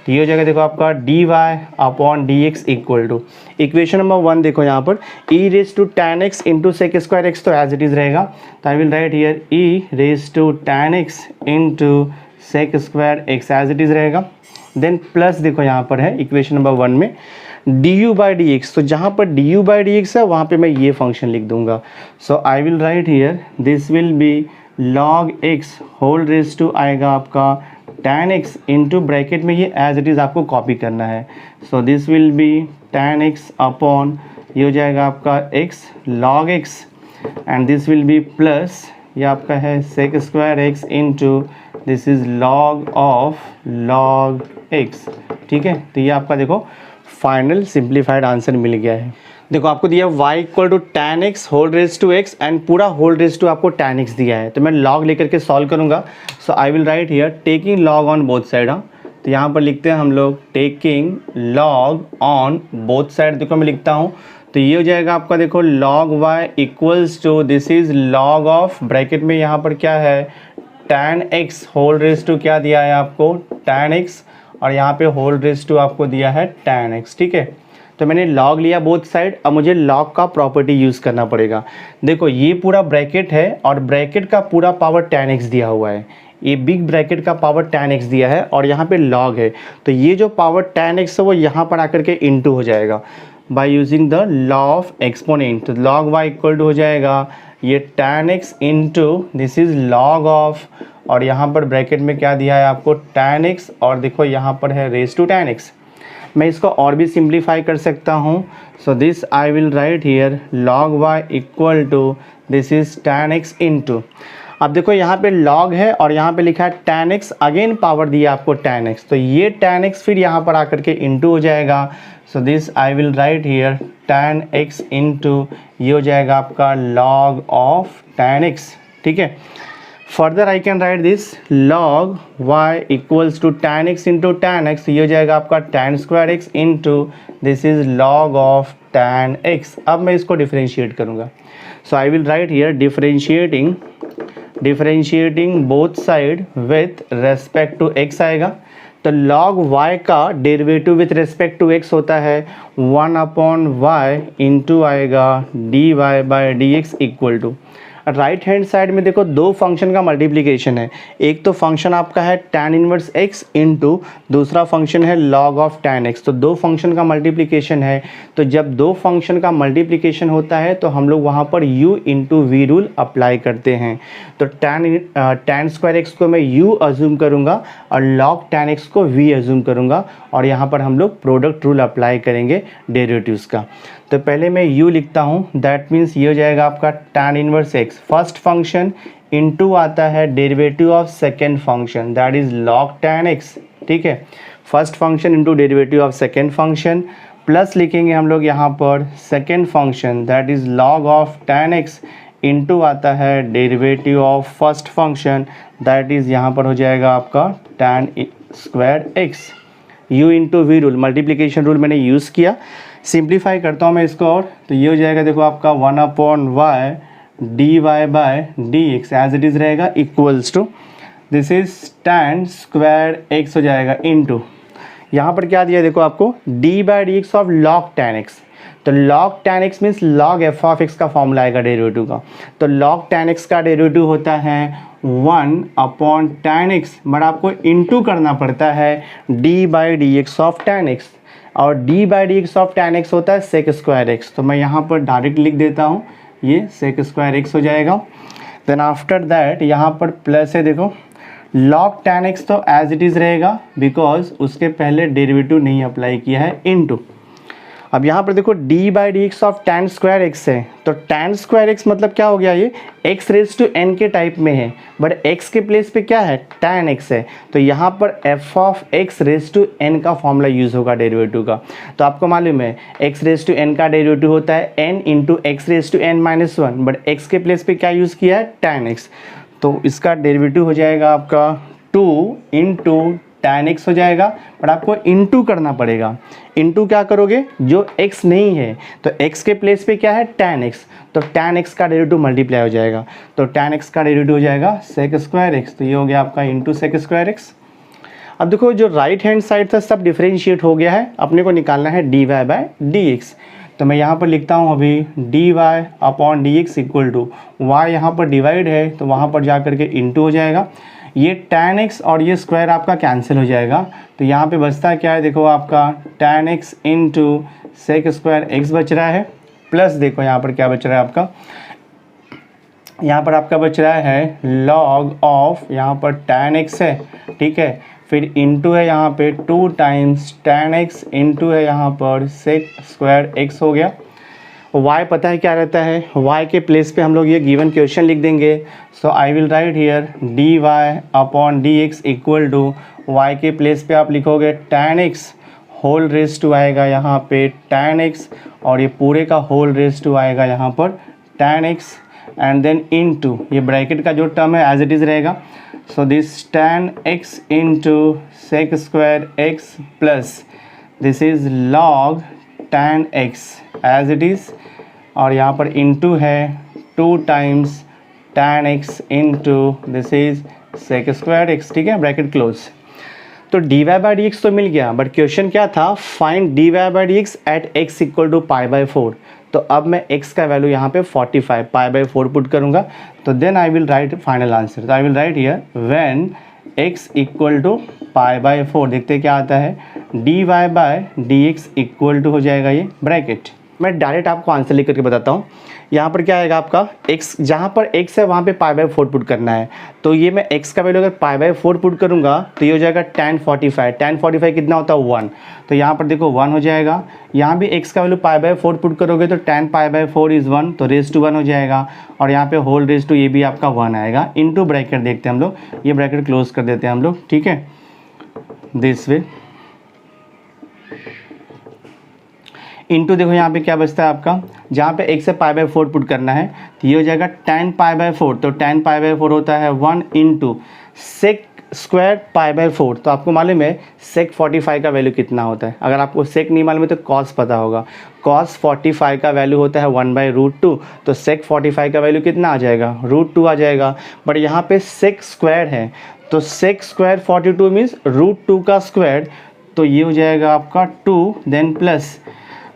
तो ये हो जाएगा देखो आपका dy/dx equal to, equation number 1 देखो यहाँ पर e raise to tan x into sec square x, तो एज इट इज़ रहेगा। तो I will write here e raise to tan x into sec square x as it is रहेगा। Then plus देखो यहाँ पर है इक्वेशन नंबर 1 में du/dx, तो जहाँ पर du/dx है वहाँ पे मैं ये फंक्शन लिख दूंगा। So I will write here this will be log x whole raise to आएगा आपका tan x इंटू ब्रैकेट में ये एज इट इज़ आपको कॉपी करना है। So this will be tan x upon ये हो जाएगा आपका x log x and this will be plus ये आपका है sec square x into this is log of log x। ठीक है, तो ये आपका देखो फाइनल सिंप्लीफाइड आंसर मिल गया है। देखो आपको दिया y equal to tan x whole raise to x and पूरा होल रेज टू आपको tan x दिया है, तो मैं log लेकर के सॉल्व करूँगा। So I will write here taking log on both side. हाँ, तो यहाँ पर लिखते हैं हम लोग taking log on both side, देखो मैं लिखता हूँ। तो ये हो जाएगा आपका देखो log y equals to this is log of bracket में यहाँ पर क्या है tan x whole raise to क्या दिया है आपको tan x, और यहाँ पे होल रेज टू आपको दिया है tan x। ठीक है, तो मैंने log लिया बोथ साइड, अब मुझे log का प्रॉपर्टी यूज़ करना पड़ेगा। देखो ये पूरा ब्रैकेट है और ब्रैकेट का पूरा पावर tan x दिया हुआ है, ये बिग ब्रैकेट का पावर tan x दिया है और यहाँ पे log है, तो ये जो पावर tan x है वो यहाँ पर आकर के इंटू हो जाएगा by using the law of exponent. तो log y इक्वल टू हो जाएगा ये tan x into this is log of, और यहाँ पर ब्रैकेट में क्या दिया है आपको tan x, और देखो यहाँ पर है रेज टू tan x। मैं इसको और भी सिंप्लीफाई कर सकता हूँ। So this I will write here log y equal to this is tan x into, अब देखो यहाँ पे log है और यहाँ पे लिखा है tan x, अगेन पावर दिया आपको tan x, तो ये tan x फिर यहाँ पर आकर के इंटू हो जाएगा। So this I will write here tan x into ये हो जाएगा आपका log ऑफ tan x, ठीक है। Further I can write this log y equals to tan x into tan x, ये हो जाएगा आपका tan square x into this is log of tan x। अब मैं इसको डिफरेंशिएट करूँगा। So I will write here differentiating both side with respect to x आएगा, तो log y का derivative with respect to x होता है 1/y इंटू आएगा dy by D x equal to, right hand side में देखो दो फंक्शन का मल्टीप्लिकेशन है, एक तो फंक्शन आपका है tan इनवर्स x इंटू दूसरा फंक्शन है log ऑफ tan x, तो दो फंक्शन का मल्टीप्लिकेशन है। तो जब दो फंक्शन का मल्टीप्लिकेशन होता है तो हम लोग वहाँ पर u into v rule apply करते हैं। तो tan स्क्वायर x को मैं u अज्यूम करूँगा और log tan x को v अज्यूम करूँगा और यहाँ पर हम लोग प्रोडक्ट रूल अप्लाई करेंगे डेरिवेटिव्स का। तो पहले मैं u लिखता हूँ, दैट मीन्स ये हो जाएगा आपका tan inverse x first function into आता है derivative of second function that is log tan x, ठीक है। First function into derivative of second function plus लिखेंगे हम लोग यहाँ पर second function that is log of tan x into आता है derivative of first function that is यहाँ पर हो जाएगा आपका tan square x। u into v rule multiplication rule मैंने यूज़ किया, सिंप्लीफाई करता हूँ मैं इसको और तो ये हो जाएगा देखो आपका 1/y dy by d x as it is रहेगा equals to this is tan square x हो जाएगा इंटू यहाँ पर क्या दिया देखो आपको d by D x of log tan x, तो log tan x means log f of x का फॉर्मूला आएगा डेरिवेटिव का, तो log tan x का डेरिवेटिव होता है 1/tan x, बट आपको इंटू करना पड़ता है d by D x of tan x और d by D x of tan x होता है sec स्क्वायर x, तो मैं यहाँ पर डायरेक्ट लिख देता हूँ ये sec स्क्वायर x हो जाएगा। देन आफ्टर दैट यहाँ पर प्लस है देखो log tan x तो एज इट इज़ रहेगा बिकॉज उसके पहले डेरिवेटिव नहीं अप्लाई किया है इनटू। अब यहाँ पर देखो d by D x of tan square x है, तो tan स्क्वायर x मतलब क्या हो गया ये x रेज टू n के टाइप में है, बट x के प्लेस पे क्या है tan x है, तो यहाँ पर f of x raise to n का फॉर्मूला यूज़ होगा डेरिवेटिव का। तो आपको मालूम है x रेज टू n का डेरिवेटिव होता है n into x raise to n minus one, but x के प्लेस पे क्या यूज़ किया है tan x, तो इसका डेरिवेटिव हो जाएगा आपका 2 इंटू tan x हो जाएगा, बट आपको इंटू करना पड़ेगा। इंटू क्या करोगे जो x नहीं है, तो x के प्लेस पे क्या है tan x, तो tan x का डेरिवेटिव मल्टीप्लाई हो जाएगा, तो tan x का डेरिवेटिव हो जाएगा sec स्क्वायर x, तो ये हो गया आपका इंटू sec स्क्वायर x। अब देखो जो राइट हैंड साइड था सब डिफरेंशिएट हो गया है, अपने को निकालना है dy बाई डी एक्स, तो मैं यहाँ पर लिखता हूँ अभी dy upon d x equal to y, यहाँ पर डिवाइड है तो वहाँ पर जा करके इंटू हो जाएगा, ये tan x और ये स्क्वायर आपका कैंसिल हो जाएगा, तो यहाँ पे बचता क्या है देखो आपका tan x into sec square x बच रहा है, प्लस देखो यहाँ पर क्या बच रहा है आपका, यहाँ पर आपका बच रहा है log ऑफ यहाँ पर tan x है, ठीक है, फिर इंटू है यहाँ पे 2 टाइम्स tan x इंटू है यहाँ पर सेक स्क्वायर x हो गया। y पता है क्या रहता है, y के प्लेस पे हम लोग ये गिवन क्वेश्चन लिख देंगे। So I will write here dy upon d x equal to y के प्लेस पे आप लिखोगे tan x whole raise to आएगा यहाँ पे tan x और ये पूरे का होल रेज टू आएगा यहाँ पर tan x and then into ये ब्रैकेट का जो टर्म है एज इट इज़ रहेगा, so this tan x into sec square x plus this is log tan x as it is और यहाँ पर इंटू है 2 times tan x into this is sec square x, ठीक है, bracket close. तो dy by D x तो मिल गया, बट क्वेश्चन क्या था, find dy by D x eight x equal to pi by 4, तो अब मैं x का वैल्यू यहाँ पे 45 पाई बाई 4 पुट करूँगा, तो then I will write final answer, तो I will write here when x equal to pi by 4, देखते क्या आता है dy by D x equal to हो जाएगा ये ब्रैकेट मैं डायरेक्ट आपको आंसर लिख करके बताता हूँ। यहाँ पर क्या आएगा आपका x, जहाँ पर x है वहाँ पे π/4 पुट करना है। तो ये मैं x का वैल्यू अगर π/4 पुट करूँगा तो ये हो जाएगा tan 45। tan 45 कितना होता है 1, तो यहाँ पर देखो 1 हो जाएगा। यहाँ भी x का वैल्यू π/4 पुट करोगे तो tan π/4 इज़ 1, तो रेज़ टू 1 हो जाएगा। और यहाँ पे होल रेज़ टू ये भी आपका 1 आएगा। इनटू ब्रैकेट देखते हैं हम लोग, ये ब्रैकेट क्लोज कर देते हैं हम लोग, ठीक है, दिस वे। इनटू देखो यहाँ पे क्या बचता है आपका, जहाँ पे x से π/4 पुट करना है तो ये हो जाएगा tan π/4। तो tan π/4 होता है 1 इंटू सेक स्क्वायर π/4। तो आपको मालूम है सेक 45 का वैल्यू कितना होता है। अगर आपको सेक नहीं मालूम है तो कॉस पता होगा। कॉस 45 का वैल्यू होता है 1/√2। तो सेक 45 का वैल्यू कितना आ जाएगा, √2 आ जाएगा। बट यहाँ पे सेक स्क्वायर है, तो सेक स्क्वायर 42 मीन्स √2 का स्क्वायर, तो ये हो जाएगा आपका 2 देन प्लस।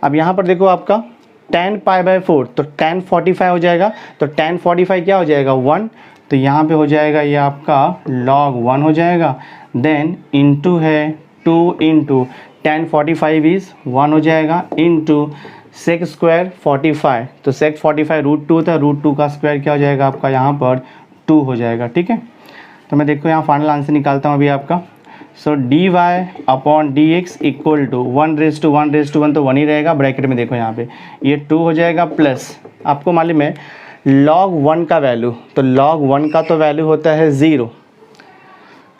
अब यहाँ पर देखो आपका tan π/4, तो tan 45 हो जाएगा। तो tan 45 क्या हो जाएगा 1, तो यहाँ पे हो जाएगा ये आपका log 1 हो जाएगा। देन इंटू है 2 इंटू tan 45 इज़ 1 हो जाएगा इंटू सेक स्क्वायर 45। तो सेक 45 √2 होता है, √2 का स्क्वायर क्या हो जाएगा आपका यहाँ पर 2 हो जाएगा, ठीक है। तो मैं देखो यहाँ फाइनल आंसर निकालता हूँ अभी आपका। सो dy/dx इक्वल टू 1:1 तो 1 ही रहेगा। ब्रैकेट में देखो यहाँ पे ये 2 हो जाएगा प्लस, आपको मालूम है log 1 का वैल्यू, तो log 1 का तो वैल्यू होता है 0।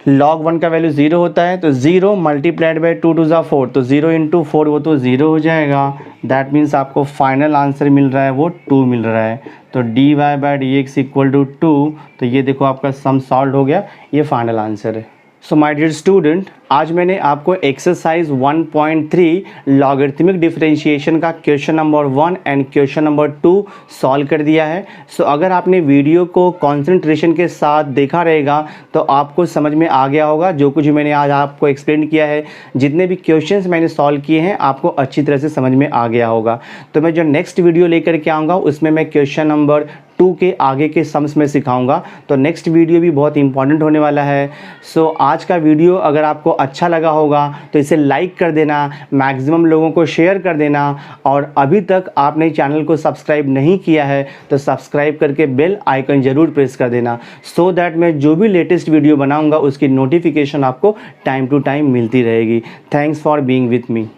log 1 का वैल्यू 0 होता है, तो 0 मल्टीप्लाइड बाई 2 2 4, तो 0 इंटू 4 वो तो 0 हो जाएगा। दैट मीन्स आपको फाइनल आंसर मिल रहा है वो 2 मिल रहा है। तो dy/dx इक्वल टू 2, तो ये देखो आपका सम सॉल्व हो गया, ये फाइनल आंसर है। सो माय डियर स्टूडेंट, आज मैंने आपको एक्सरसाइज 1.3 लॉगरिथमिक डिफरेंशिएशन का question number 1 and question number 2 solve कर दिया है। सो अगर आपने वीडियो को कंसंट्रेशन के साथ देखा रहेगा तो आपको समझ में आ गया होगा जो कुछ मैंने आज आपको एक्सप्लेन किया है, जितने भी क्वेश्चंस मैंने सॉल्व किए हैं आपको अच्छी तरह से समझ में आ गया होगा। तो मैं जो नेक्स्ट वीडियो लेकर के आऊँगा उसमें मैं क्वेश्चन नंबर 2 के आगे के सम्स में सिखाऊंगा। तो नेक्स्ट वीडियो भी बहुत इंपॉर्टेंट होने वाला है। सो आज का वीडियो अगर आपको अच्छा लगा होगा तो इसे लाइक कर देना, मैक्सिमम लोगों को शेयर कर देना, और अभी तक आपने चैनल को सब्सक्राइब नहीं किया है तो सब्सक्राइब करके बेल आइकन ज़रूर प्रेस कर देना, सो दैट मैं जो भी लेटेस्ट वीडियो बनाऊंगा उसकी नोटिफिकेशन आपको टाइम टू टाइम मिलती रहेगी। Thanks for being with me.